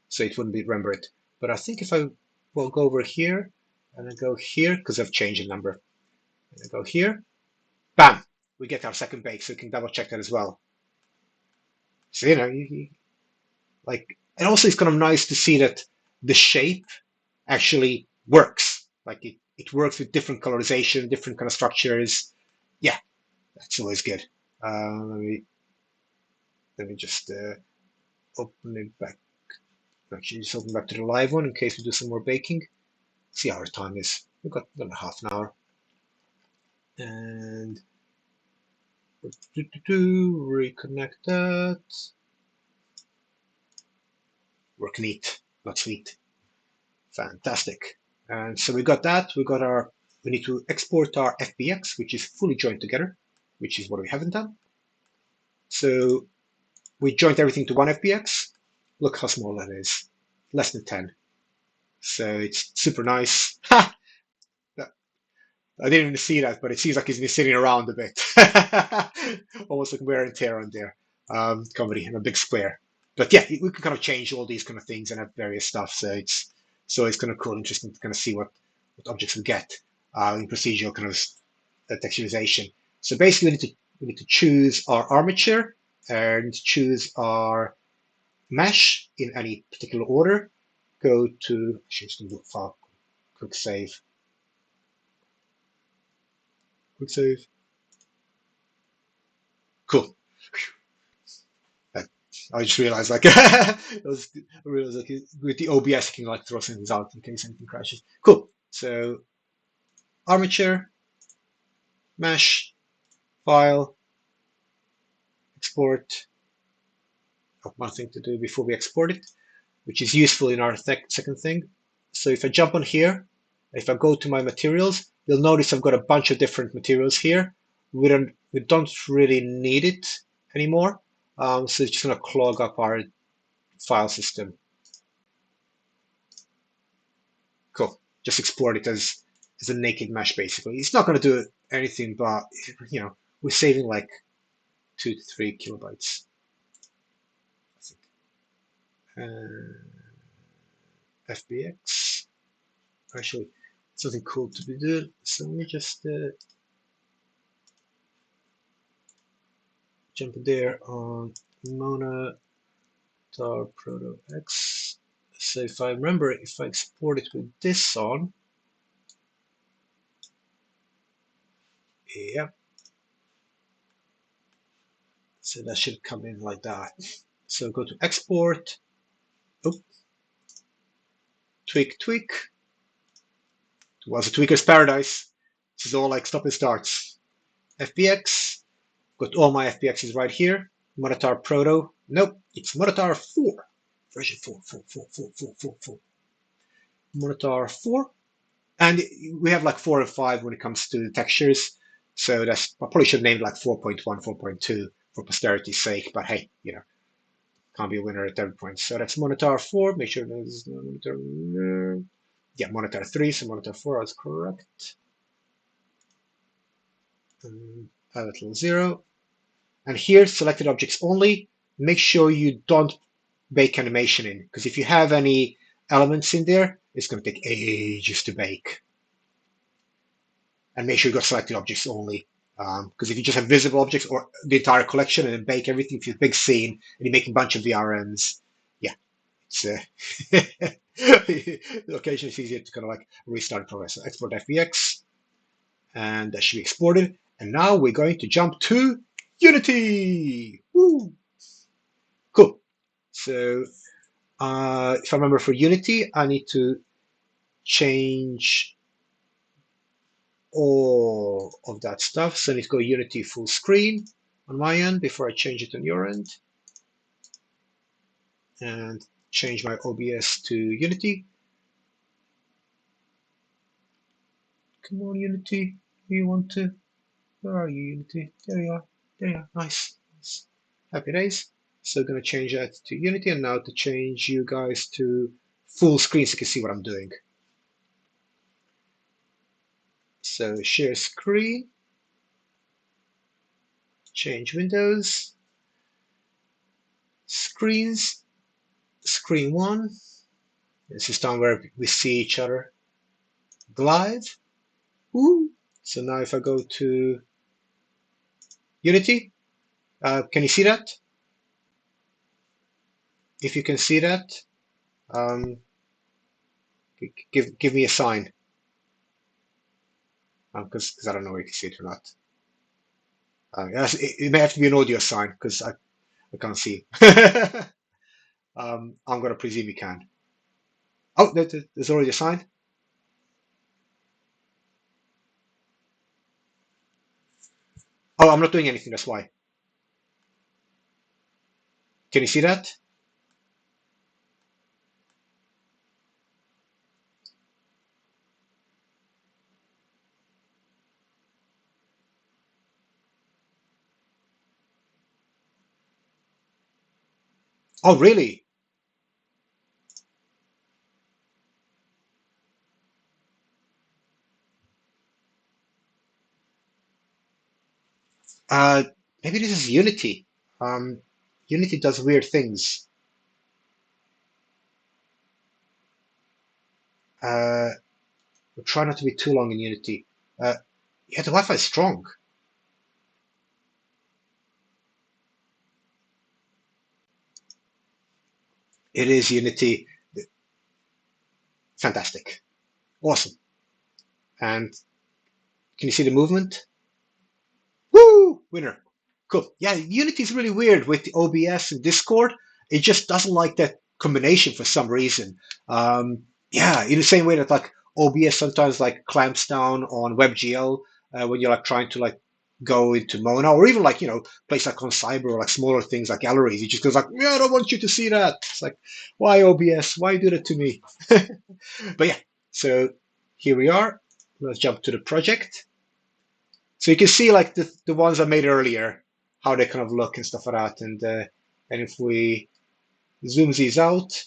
so it wouldn't be remember it. But I think if I will go over here and then go here, because I've changed the number, and I go here, bam, we get our second bake, so we can double check that as well. So like, and also it's kind of nice to see that the shape actually works. Like it works with different colorization, different kind of structures. Yeah, that's always good. Let me just open it back. Actually, just open back to the live one in case we do some more baking. See how our time is. We've got about half an hour. And reconnect that. Work neat, not sweet. Fantastic. And so we got that. We need to export our FBX, which is fully joined together, which is what we haven't done. So we joined everything to one FBX. Look how small that is. Less than 10. So it's super nice. Ha! I didn't even see that, but it seems like it's been sitting around a bit. Almost like wear and tear on there. Comedy in a big square. But yeah, we can kind of change all these kind of things and have various stuff. So it's kind of cool, interesting to kind of see what objects we get in procedural kind of texturization. So basically, we need to choose our armature and choose our mesh in any particular order. Go to just do file, quick save, quick save. Cool. I just realized like I realized like with the OBS you can like throw things out in case anything crashes. Cool. So armature, mesh, file, export. Oh, one thing to do before we export it, which is useful in our second thing. So if I jump on here, if I go to my materials, you'll notice I've got a bunch of different materials here. We don't really need it anymore. So it's just going to clog up our file system. Cool. Just export it as a naked mesh, basically. It's not going to do anything, but we're saving like 2 to 3 kilobytes. FBX. Actually, something cool to be doing. So let me just jump there on Mona Proto X. So if I remember, if I export it with this on, yeah. So that should come in like that. So go to export. Oh, tweak. It was a tweaker's paradise. This is all like stop and starts. FBX. Got all my FBXs right here. Monitor Proto. Nope, it's Monitor 4. Version 4. Monitor 4. And we have like 4 and 5 when it comes to the textures. So I probably should name it like 4.1, 4.2 for posterity's sake. But hey, can't be a winner at every point. So that's Monitor 4. Make sure there's no Monitor. Yeah, Monitor 3. So Monitor 4 is correct. A little 0. And here, selected objects only. Make sure you don't bake animation in, because if you have any elements in there, it's going to take ages to bake. And make sure you got selected objects only, because if you just have visible objects or the entire collection and then bake everything for a big scene and you make a bunch of VRMs, yeah, it's occasionally it's easier to kind of like restart the process. So export FBX, and that should be exported. And now we're going to jump to Unity. Woo! Cool. So if I remember for Unity, I need to change all of that stuff. So I need to go Unity full screen on my end before I change it on your end. And change my OBS to Unity. Come on, Unity. Do you want to? Where are you, Unity? There you are. There you are. Nice. Happy days. So I'm going to change that to Unity, and now to change you guys to full screen so you can see what I'm doing. So share screen, change windows, screens, screen one. This is down where we see each other. Glide. Woo. So now if I go to Unity, can you see that? If you can see that, um, give me a sign, because I don't know if you can see it or not. It may have to be an audio sign because I can't see. I'm going to presume you can. Oh, there's already a sign. Oh, I'm not doing anything, that's why. Can you see that? Oh, really? Uh, Maybe this is Unity. Um, Unity does weird things. We'll try not to be too long in Unity. Yeah, the Wi-Fi is strong. It is Unity. Fantastic. Awesome. And can you see the movement? Woo! Winner. Cool. Yeah, Unity is really weird with the OBS and Discord. It just doesn't like that combination for some reason. Yeah, in the same way that like OBS sometimes like clamps down on WebGL when you're like trying to like go into Mona or even like place like on Cyber or like smaller things like galleries. It just goes like, yeah, I don't want you to see that. It's like, why OBS? Why do that to me? But yeah, so here we are. Let's jump to the project. So you can see like the ones I made earlier, how they kind of look and stuff like that. And if we zoom these out,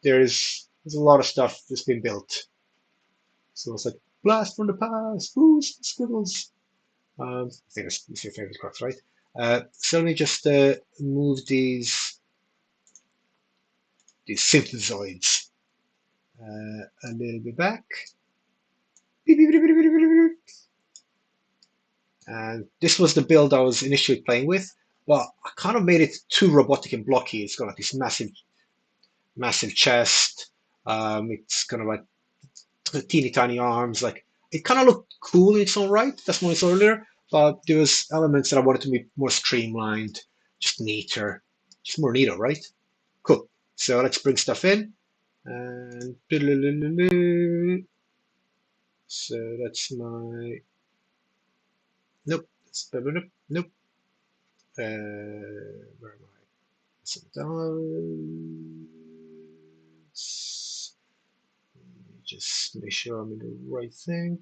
there's a lot of stuff that's been built. So it's like blast from the past, boost squiggles. I think it's your favorite crops, right? So let me just move these synthesoids a little bit back. And this was the build I was initially playing with, but I kind of made it too robotic and blocky. It's got like this massive chest. It's kind of like teeny tiny arms. Like it kind of looked cool in its own right. That's when it's earlier, but there was elements that I wanted to be more streamlined, just neater, just more neato, right? Cool. So let's bring stuff in, and so that's my nope. Nope. Where am I? Sometimes just make sure I'm in the right thing.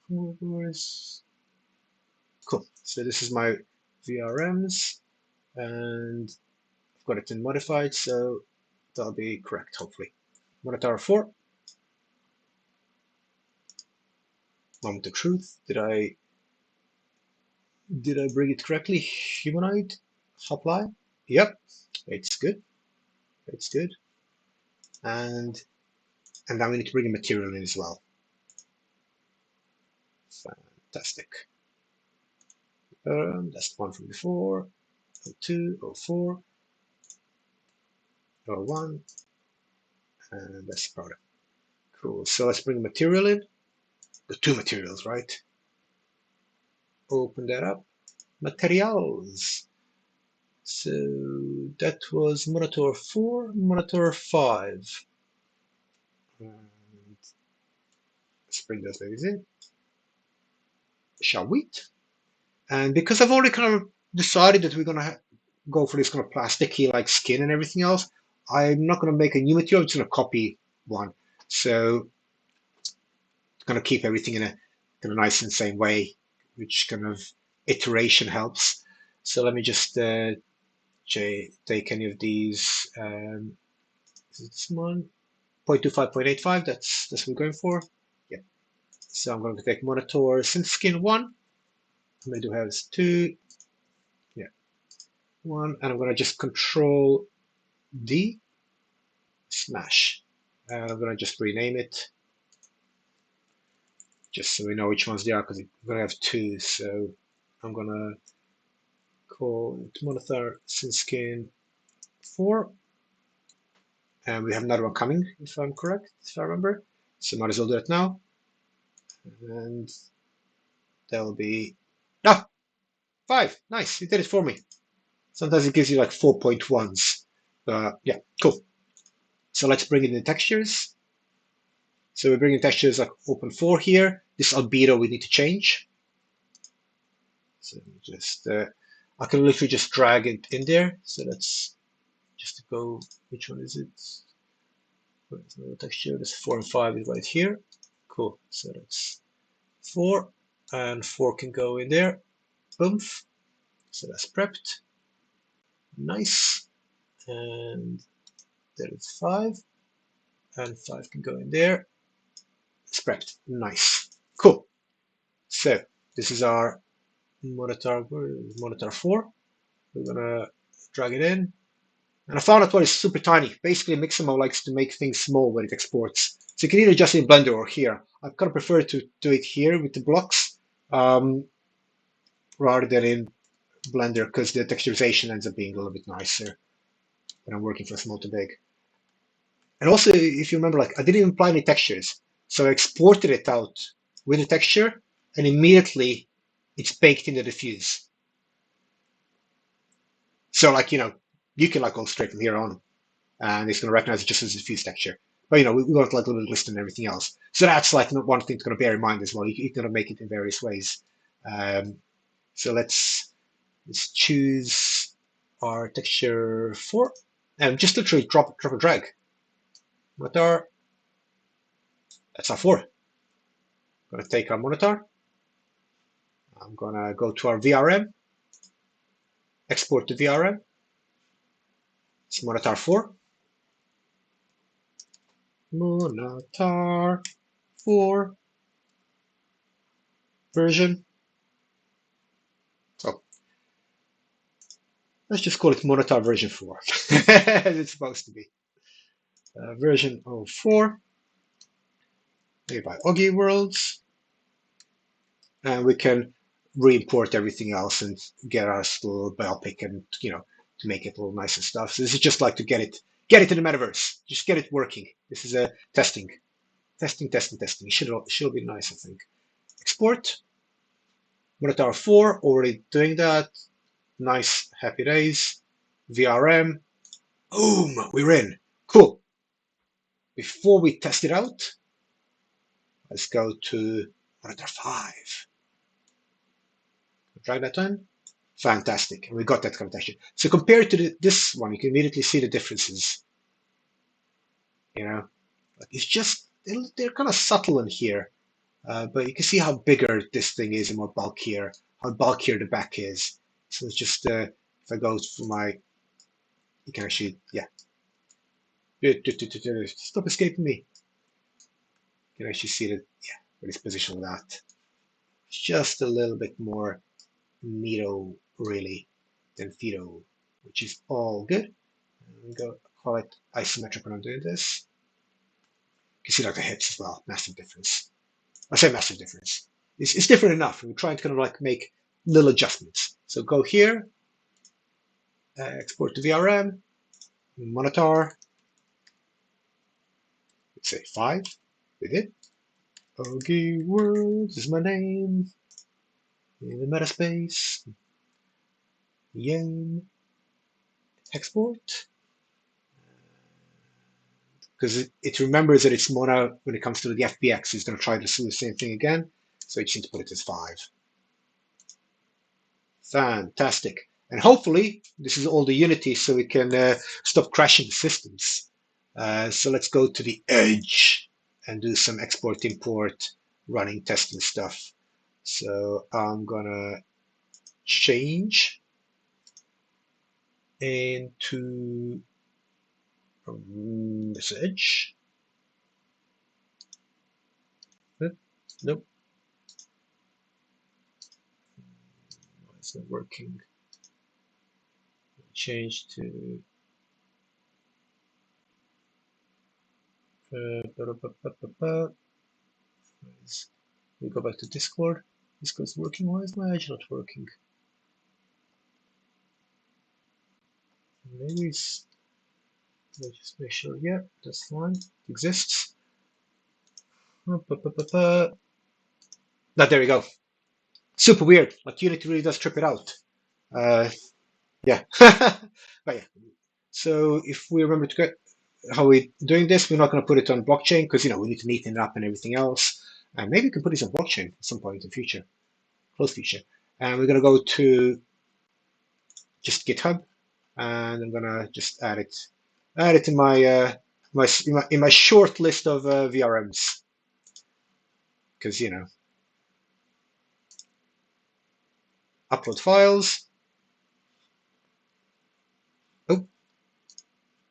Cool. So this is my VRMs, and I've got it in modified, so that'll be correct, hopefully. Monitor 4. Moment of truth. Did I bring it correctly? Humanoid? Apply? Yep. It's good. It's good. And now we need to bring a material in as well. Fantastic. That's the one from before. 02, 04, 01, and that's the product. Cool. So let's bring material in. The two materials, right? Open that up. Materials. So that was monitor 4, monitor 5. And let's bring those babies in. Shall we? And because I've already kind of decided that we're going to go for this kind of plasticky like skin and everything else, I'm not going to make a new material. I'm just going to copy one. So I'm going to keep everything in a kind of nice and same way, which kind of iteration helps. So let me just take any of these. Is it this one? 0.25, 0.85. That's what we're going for. Yeah. So I'm going to take monitor synth skin 1. I'm going to do has 2. Yeah. 1. And I'm going to just control D. Smash. And I'm going to just rename it, just so we know which ones they are, because we're going to have 2. So I'm going to call it monitor synth skin 4. And we have another one coming, if I'm correct, if I remember. So might as well do it now. And that will be, 5. Nice, you did it for me. Sometimes it gives you like 4.1s. Yeah, cool. So let's bring in the textures. So we're bringing textures like open 4 here. This albedo we need to change. So just, I can literally just drag it in there. So let's just go, which one is it? Where's the texture? This 4 and 5 is right here. Cool. So that's 4, and 4 can go in there. Oomph. So that's prepped. Nice. And there is 5, and 5 can go in there. It's prepped. Nice. Cool. So this is our monitor 4. We're gonna drag it in. And I found out what is super tiny. Basically, Mixamo likes to make things small when it exports. So you can either just in Blender or here. I kind of prefer to do it here with the blocks rather than in Blender, because the texturization ends up being a little bit nicer when I'm working from small to big. And also, if you remember, like I didn't even apply any textures. So I exported it out with a texture, and immediately it's baked in the diffuse. So like, you can like go straight from here on, and it's going to recognize it just as a diffuse texture. But we want like a little list and everything else. So that's like one thing to kind of bear in mind as well. You're going to make it in various ways. So let's choose our texture 4, and just literally drop and drag. What are That's our 4. I'm going to take our monitor. I'm going to go to our VRM, export to VRM. It's monitor 4. Monitor 4 version. So let's just call it monitor version 4. As it's supposed to be. Version 04. Made by Oggy Worlds. And we can re-import everything else and get our little biopic and to make it a little nice and stuff. So this is just like to get it in the metaverse. Just get it working. This is a testing. It should be nice, I think. Export. Monitor 4, already doing that. Nice, happy days. VRM. Boom, we're in. Cool. Before we test it out, let's go to monitor 5. Drag that in. Fantastic. And we got that kind of texture. So compared to this one, you can immediately see the differences. It's just, they're kind of subtle in here. But you can see how bigger this thing is and more bulkier, how bulkier the back is. So it's just, if I go for my, you can actually, yeah. Stop escaping me. You can actually see that, yeah, where it's positioned with that. It's just a little bit more neato, really, than Fido, which is all good. And go call it isometric when I'm doing this. You can see like the hips as well, massive difference. I say massive difference. It's different enough. We're trying to kind of like make little adjustments. So go here, export to VRM, monitor, let's say 5, we did. Oggy Worlds is my name, in the metaspace, Yame, export. Because it remembers that it's mono when it comes to the FBX, it's going to try to do the same thing again. So you just need to put it as 5. Fantastic. And hopefully this is all the Unity so we can stop crashing systems. So let's go to the edge and do some export, import, running, testing stuff. So I'm going to change into a message. Nope, it's not working. Change to we go back to Discord. Discord's working. Why is my edge not working? Maybe it's. Let's just make sure. Yeah, that's fine. It exists. Now there we go. Super weird. Like Unity really does trip it out. Yeah. But yeah. So if we remember to get how we're doing this, we're not going to put it on blockchain because we need to neaten it up and everything else. And maybe we can put this on blockchain at some point in the future, close future. And we're going to go to just GitHub, and I'm going to just add it in my short list of VRMs because upload files. Oh,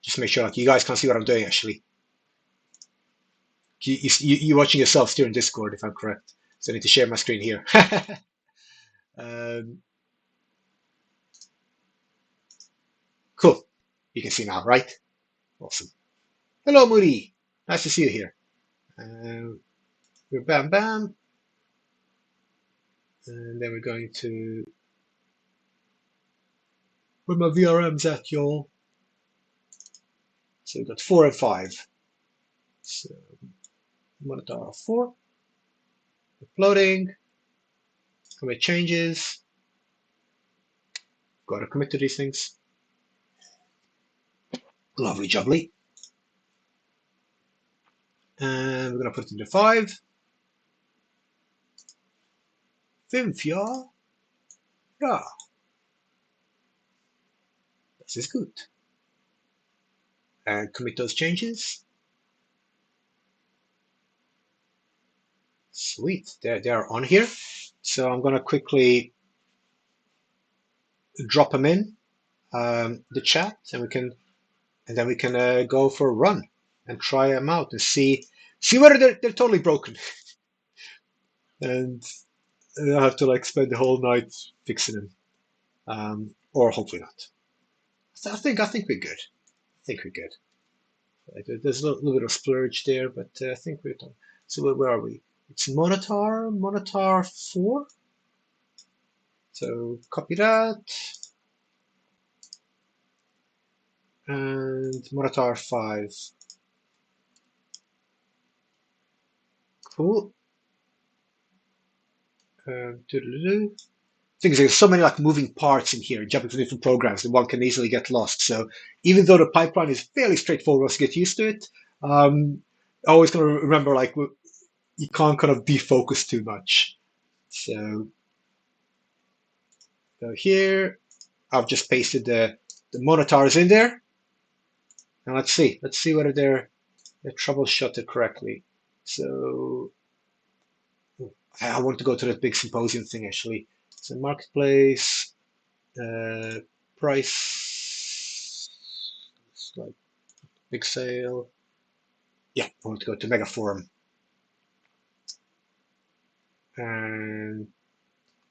just make sure you guys can see what I'm doing actually. You're watching yourself steer in Discord, if I'm correct. So I need to share my screen here. Cool. You can see now, right? Awesome. Hello, Moody. Nice to see you here. We're bam bam. And then we're going to where my VRM's at, y'all. So we've got 4 and 5. So monitor 4. Uploading. Commit changes. Got to commit to these things. Lovely jubbly. And we're going to put it into 5. VRM. Yeah. This is good. And commit those changes. Sweet. They are on here. So I'm going to quickly drop them in the chat, and then we can go for a run and try them out and see whether they're totally broken. And I have to spend the whole night fixing them, or hopefully not. So I think we're good. I think we're good. There's a little bit of splurge there, but I think we're done. So where are we? It's monitor 4. So copy that. And monitor 5. Cool. Things there's so many moving parts in here, jumping from different programs that one can easily get lost. So even though the pipeline is fairly straightforward once you get used to it, always got to remember you can't kind of defocus too much. So here, I've just pasted the monitors in there, and let's see whether they're troubleshooted correctly. So I want to go to that big symposium thing actually. So marketplace, price, big sale. Yeah, I want to go to Mega Forum, and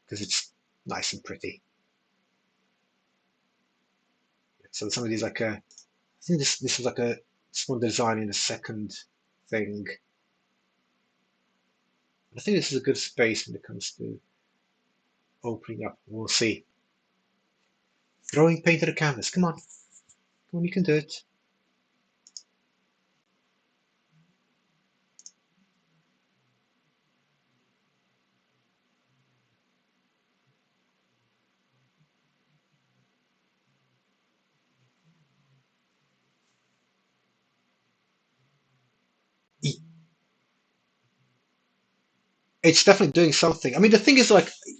because it's nice and pretty. So some of these I think this is a small design in the second thing. I think this is a good space when it comes to opening up. We'll see. Throwing paint at the canvas. Come on, you can do it. It's definitely doing something. I mean, the thing is,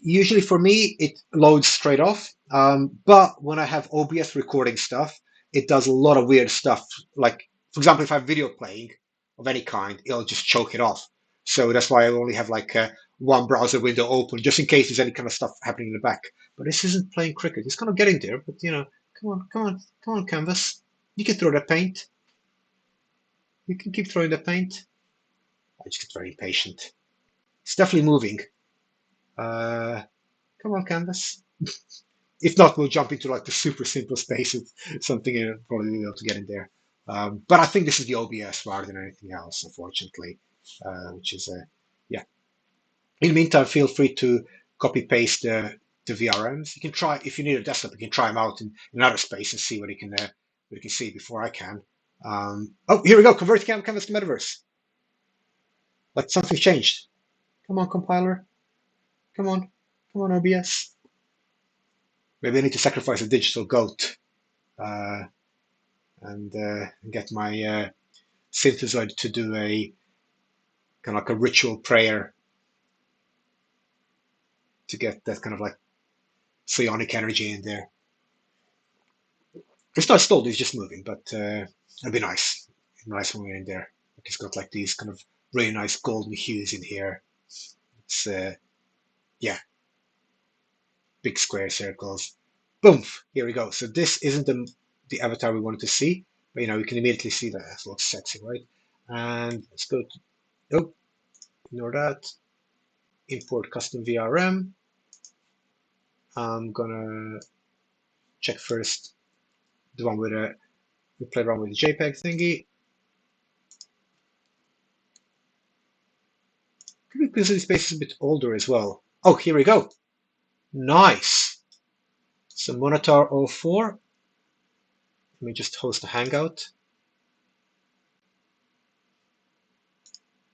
usually for me, it loads straight off. But when I have OBS recording stuff, it does a lot of weird stuff. Like, for example, if I have video playing of any kind, it'll just choke it off. So that's why I only have one browser window open, just in case there's any kind of stuff happening in the back. But this isn't playing cricket. It's kind of getting there, but Come on, canvas. You can throw the paint. You can keep throwing the paint. I just get very impatient. It's definitely moving. Uh, Come on, canvas. If not, we'll jump into like the super simple spaces, something probably be able to get in there. But I think this is the OBS rather than anything else, unfortunately, which is yeah. In the meantime, feel free to copy paste the VRMs. You can try if you need a desktop. You can try them out in another space and see what you can see before I can. Oh, here we go. Convert canvas to metaverse. Like something's changed. Come on, compiler. Come on, OBS. Maybe I need to sacrifice a digital goat uh, and get my synthesoid to do a kind of like a ritual prayer to get that kind of like psionic energy in there. It's not stalled; it's just moving, but it'd be nice when we're in there. It's got like these kind of really nice golden hues in here. It's yeah, big square circles. Boom! Here we go. So this isn't the avatar we wanted to see, but we can immediately see that it looks sexy, right? And let's go to oh, ignore that. Import custom VRM. I'm gonna check first the one with a we play around with the JPEG thingy. Because this space is a bit older as well. Oh, here we go. Nice. So Monitor 04. Let me just host a hangout.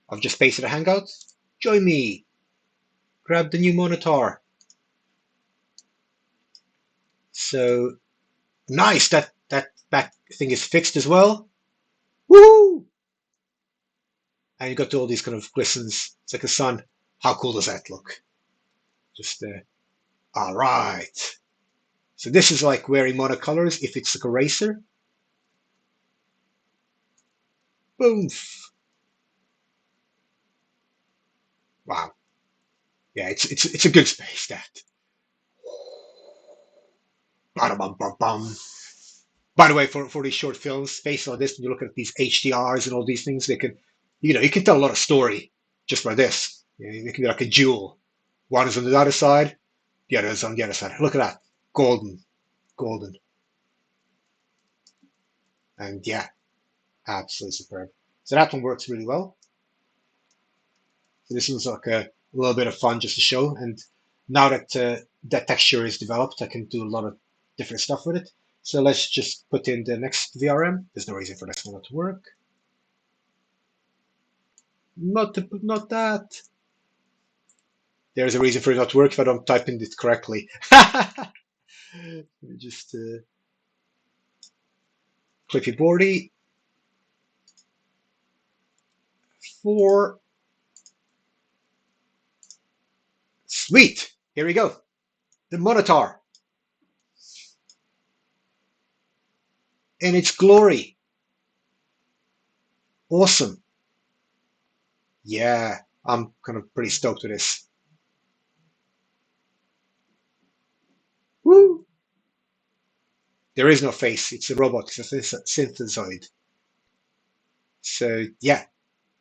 I've just pasted a hangout. Join me. Grab the new monitor. So nice. That back thing is fixed as well. Woo! And you got all these kind of glistens. It's like a sun. How cool does that look? Just all right. So this is like wearing monocolors if it's like a racer. Boom. Wow. Yeah, it's a good space that. Ba-da-bum-bum-bum. By the way, for these short films, based on this, when you look at these HDRs and all these things, they can, you can tell a lot of story just by this. It can be like a jewel. One is on the other side, the other is on the other side. Look at that, golden, golden, and yeah, absolutely superb. So that one works really well. So this was like a little bit of fun just to show. And now that that texture is developed, I can do a lot of different stuff with it. So let's just put in the next VRM. There's no reason for this one not to work. Not that. There's a reason for it not to work if I don't type in it correctly. Let me just clippy boardy. 4. Sweet. Here we go. The monitor in its glory. Awesome. Yeah, I'm kind of pretty stoked with this. Woo! There is no face. It's a robot. It's a synthesoid. So yeah,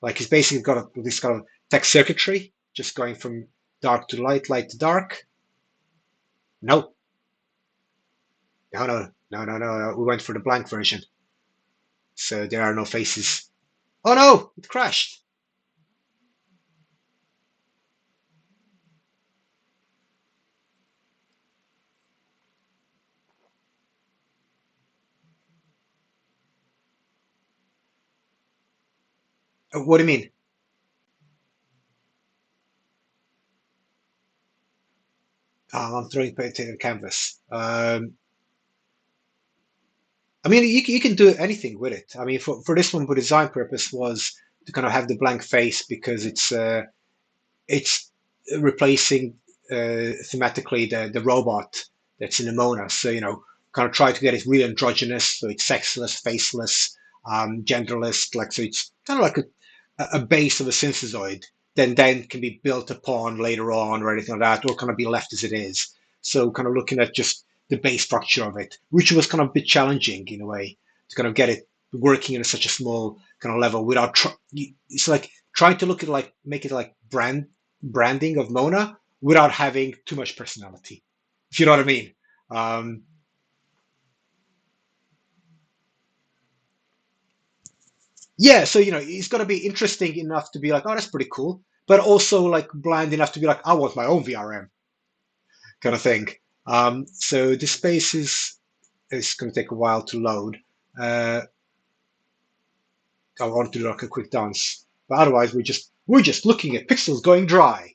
like it's basically got this kind of text circuitry, just going from dark to light, light to dark. No, no. We went for the blank version. So there are no faces. Oh no, it crashed. What do you mean? I'm throwing paint in the canvas. I mean, you can do anything with it. I mean, for this one, for design purpose, was to kind of have the blank face because it's replacing thematically the robot that's in the Mona. So kind of try to get it really androgynous, so it's sexless, faceless, genderless. Like so, it's kind of like a base of a synthesoid. Then can be built upon later on or anything like that, or kind of be left as it is. So kind of looking at just the base structure of it, which was kind of a bit challenging in a way to kind of get it working in such a small kind of level without. It's like trying to look at like make it like branding of Mona without having too much personality. If you know what I mean. Um, yeah, so it's got to be interesting enough to be like, oh, that's pretty cool, but also like bland enough to be like, I want my own VRM kind of thing. So this space is going to take a while to load. Uh, I want to do like a quick dance, but otherwise we're just looking at pixels going dry.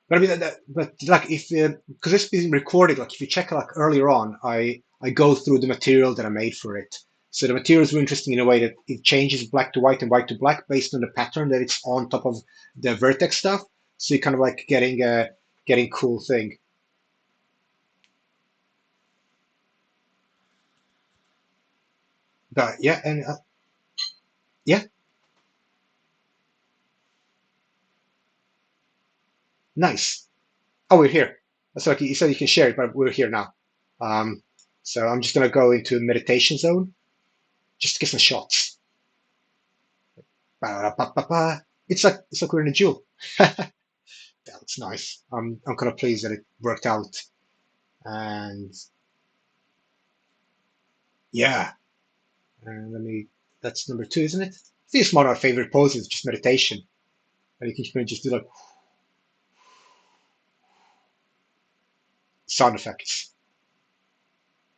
But I mean, but like if because it's been recorded, like if you check like earlier on, I go through the material that I made for it. So the materials were interesting in a way that it changes black to white and white to black based on the pattern that it's on top of the vertex stuff. So you're kind of like getting cool thing. But yeah, and yeah, nice. Oh, we're here. So like you said you can share it, but we're here now. Um, so I'm just gonna go into meditation zone just to get some shots. Ba-da-ba-ba-ba. It's like we're in a duel. That's nice. I'm kind of pleased that it worked out. And yeah, and let me. That's number two, isn't it? I think it's one of our favorite poses, just meditation, and you can just do like sound effects.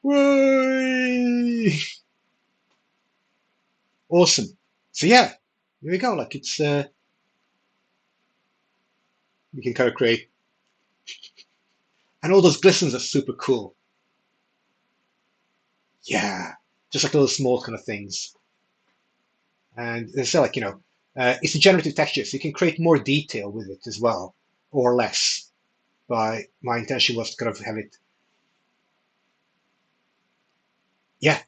Whey! Awesome. So yeah, here we go. Like it's we can kind of create, and all those glistens are super cool. Yeah, just like little small kind of things. And it's like it's a generative texture, so you can create more detail with it as well, or less. But my intention was to kind of have it. Yeah.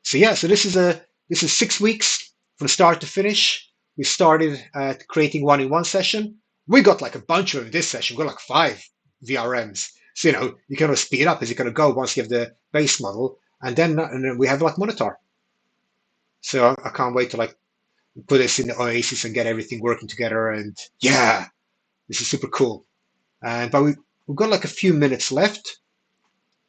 So yeah, so this is 6 weeks from start to finish. We started at creating one in one session. We got like a bunch of them this session. We got like 5 VRMs. So you kind of speed up as you kind of go once you have the base model, and then we have like monitor. So I can't wait to like put this in the Oasis and get everything working together. And yeah, this is super cool. And but we've got like a few minutes left.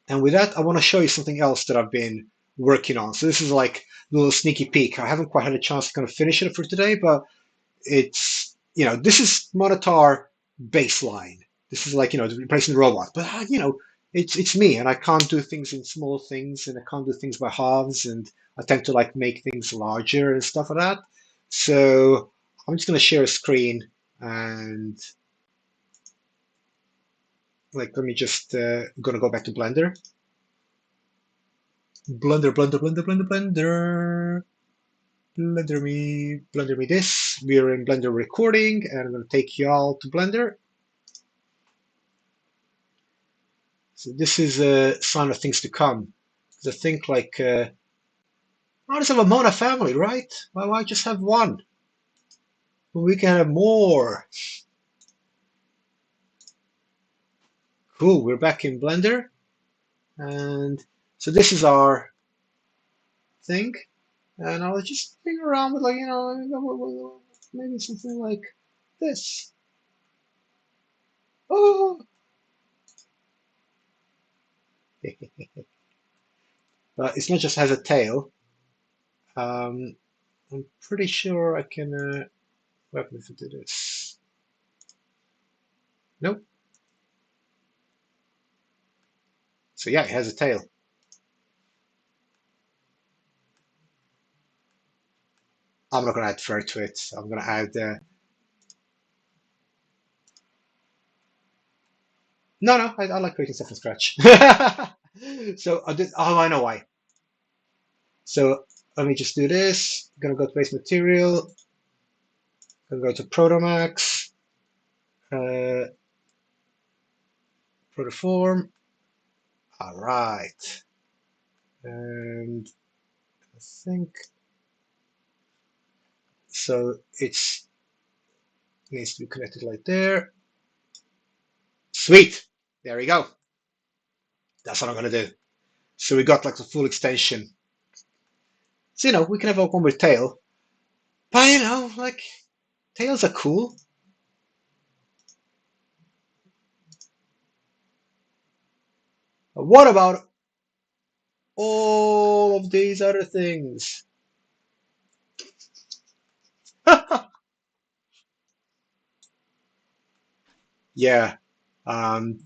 And with that, I want to show you something else that I've been working on. So this is like a little sneaky peek. I haven't quite had a chance to kind of finish it for today, but this is Monitor baseline. This is like, replacing the robot. But, it's me, and I can't do things in small things, and I can't do things by halves, and I tend to like make things larger and stuff like that. So I'm just going to share a screen and like, let me just, going to go back to Blender. Blender, Blender, Blender, Blender, Blender. Blender me this. We're in Blender recording, and I'm going to take you all to Blender. So this is a sign of things to come. I think like, I just have a Mona family, right? Why just have one? We can have more. Cool, we're back in Blender. And so this is our thing. And I'll just figure around with like, maybe something like this. Oh, but it's not just has a tail. Um, I'm pretty sure I can. What happens if I do this? Nope. So yeah, it has a tail. I'm not going to add fur to it. I'm going to add. No, no, I like creating stuff from scratch. So I did. Oh, I know why. So let me just do this. I'm gonna go to base material. I'm gonna go to Protomax, uh, Protoform. All right, and I think so. It needs to be connected like there. Sweet. There we go. That's what I'm going to do. So we got like the full extension. So, we can have a one with tail. But, like, tails are cool. But what about all of these other things? Yeah. Um,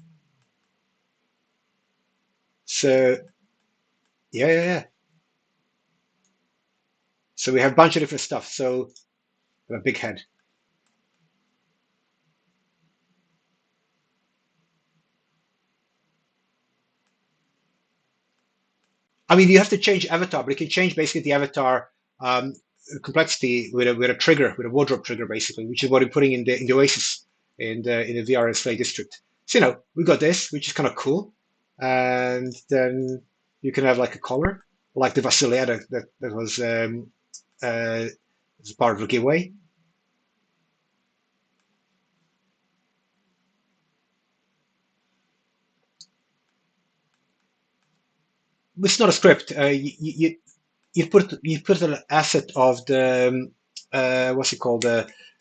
so, yeah. So we have a bunch of different stuff. So, a big head. I mean, you have to change avatar, but you can change basically the avatar um, complexity with a trigger, with a wardrobe trigger, basically, which is what we're putting in the Oasis in the VRM Slay district. So we got this, which is kind of cool, and then you can have like a collar, like the Vasilia that was as part of the giveaway. It's not a script. You put an asset of the what's it called?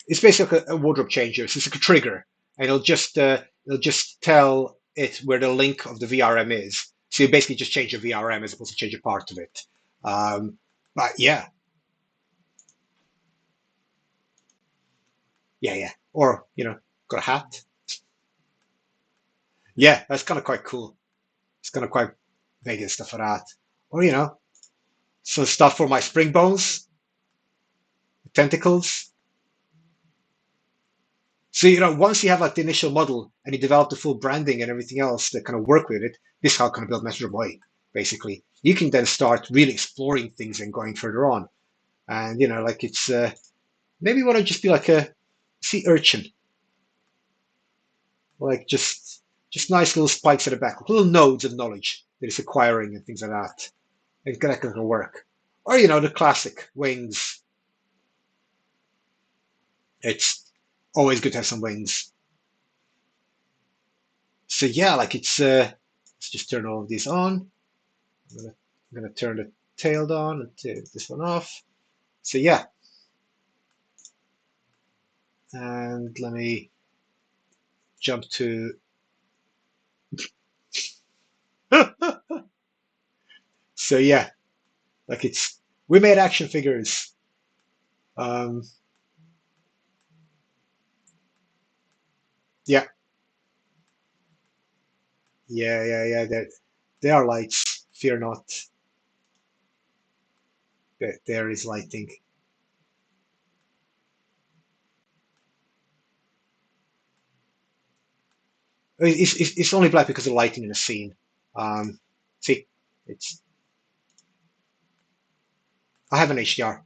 It's basically a wardrobe changer. So it's like a trigger, and it'll just tell it where the link of the VRM is. So you basically just change the VRM as opposed to change a part of it. Um, but yeah. Or got a hat. Yeah, that's kind of quite cool. It's kind of quite big and stuff like that. Or some stuff for my spring bones, tentacles. So, once you have like the initial model and you develop the full branding and everything else that kind of work with it, this is how kind of build Metro Boy, basically. You can then start really exploring things and going further on. And, like it's maybe want to just be like a sea urchin, like just nice little spikes at the back, little nodes of knowledge that it's acquiring and things like that. And that can work. Or, the classic wings. It's always good to have some wings. So yeah, like let's just turn all of these on. I'm gonna turn the tail down and take this one off. So yeah, and let me jump to. So yeah, like we made action figures. Um, yeah, yeah. They are lights. Fear not. There is lighting. It's only black because of lighting in the scene. Um, see, it's I have an HDR.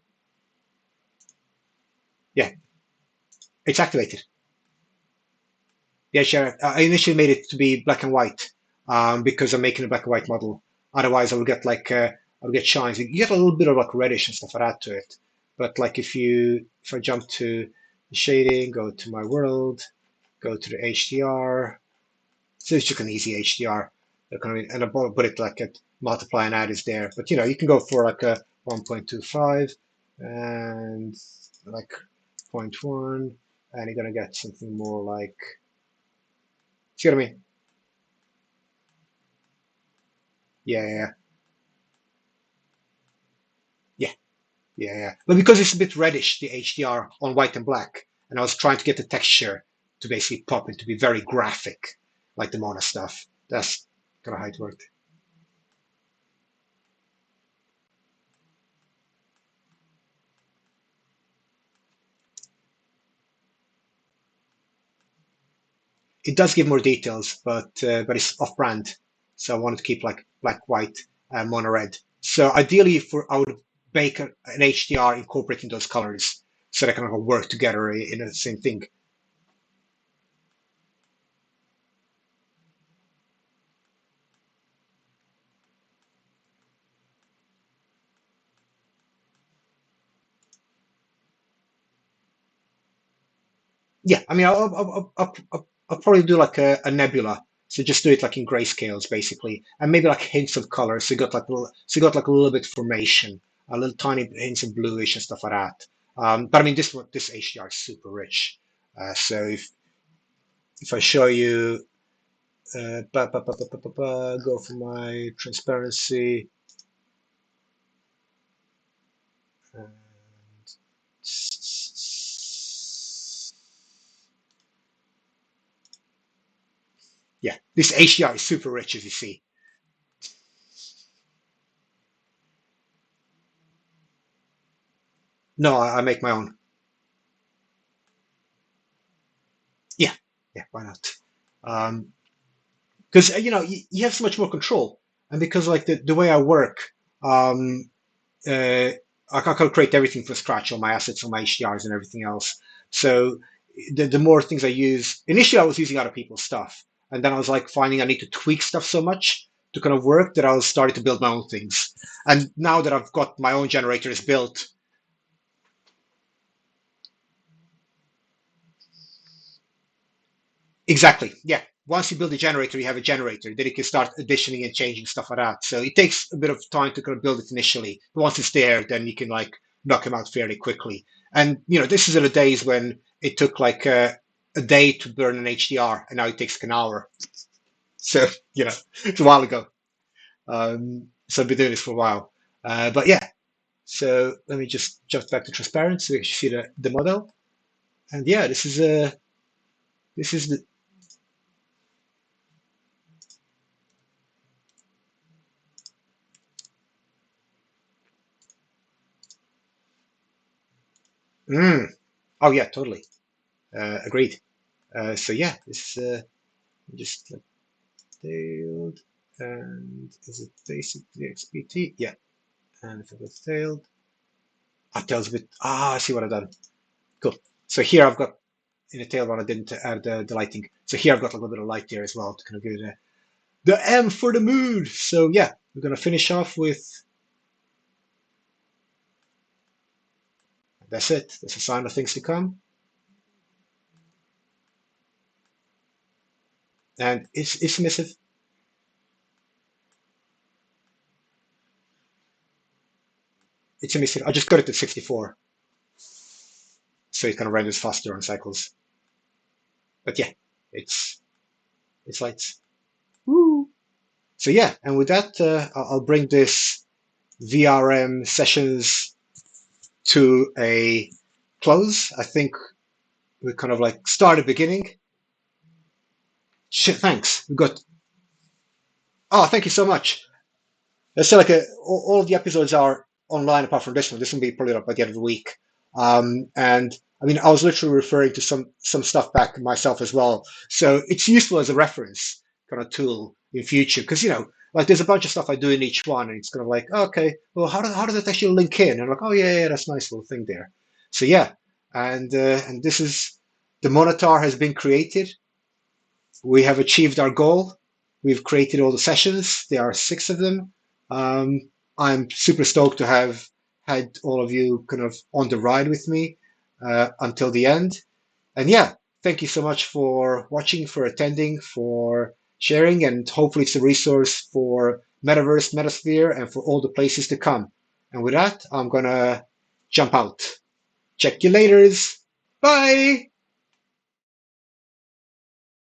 Yeah, it's activated. Yeah, sure. I initially made it to be black and white because I'm making a black and white model. Otherwise, I'll get shines. You get a little bit of like reddish and stuff like that to it. But like if I jump to the shading, go to my world, go to the HDR. So it's just an easy HDR. And I put it like at multiply and add is there. But you can go for like a 1.25 and like zero point 0.1, and you're gonna get something more like. See what I mean? Yeah. Yeah, yeah. But because it's a bit reddish, the HDR on white and black, and I was trying to get the texture to basically pop and to be very graphic, like the Mona stuff. That's kind of how it worked. It does give more details, but it's off-brand, so I wanted to keep like black, white, mono red. So ideally, I would bake an HDR incorporating those colors, so they kind of work together in the same thing. Yeah, I mean, I'll probably do like a nebula. So just do it like in grayscales basically, and maybe like hints of color. So you got like a little bit of formation, a little tiny hints of bluish and stuff like that. But I mean, this HDR is super rich. So if I show you, go for my transparency. And yeah, this HDR is super rich, as you see. No, I make my own. Yeah, yeah, why not? Because you have so much more control, and because like the way I work, um, uh, I can create everything from scratch, all my assets, all my HDRs, and everything else. So the more things I use, initially I was using other people's stuff, and then I was like finding I need to tweak stuff so much to kind of work that I was starting to build my own things. And now that I've got my own generators built, exactly. Yeah. Once you build a generator, you have a generator. Then you can start additioning and changing stuff like that. So it takes a bit of time to kind of build it initially. But once it's there, then you can like knock them out fairly quickly. And this is in the days when it took like a day to burn an HDR, and now it takes like an hour. So it's a while ago. So I've been doing this for a while. But yeah. So let me just jump back to transparent so you can see the model. And yeah, this is the mm, oh yeah, totally. Agreed. So yeah, this just like failed, and is it basically XPT? Yeah, and if it was failed, tails a bit. I see what I've done. Cool. So here I've got in the tail one I didn't add the lighting. So here I've got a little bit of light there as well to kind of give it the M for the mood. So yeah, we're gonna finish off with that's it. That's a sign of things to come, and it's emissive. It's emissive. I just got it to 64, so it kind of renders faster on cycles. But yeah, it's it's lights. Woo. So yeah, and with that, I'll bring this VRM sessions to a close. I think we kind of like start at the beginning. Shit, thanks. We got. Oh, thank you so much. Let's say like all of the episodes are online apart from this one. This will be probably up by the end of the week. And I mean, I was literally referring to some stuff back myself as well. So it's useful as a reference kind of tool in future because like there's a bunch of stuff I do in each one, and it's kind of like okay, well how does it actually link in? And I'm like oh yeah, that's a nice little thing there. So yeah, and this is the monitor has been created. We have achieved our goal. We've created all the sessions. There are 6 of them. I'm super stoked to have had all of you kind of on the ride with me until the end. And yeah, thank you so much for watching, for attending, for sharing, and hopefully it's a resource for Metaverse, Metasphere, and for all the places to come. And with that, I'm gonna jump out. Check you laters. Bye.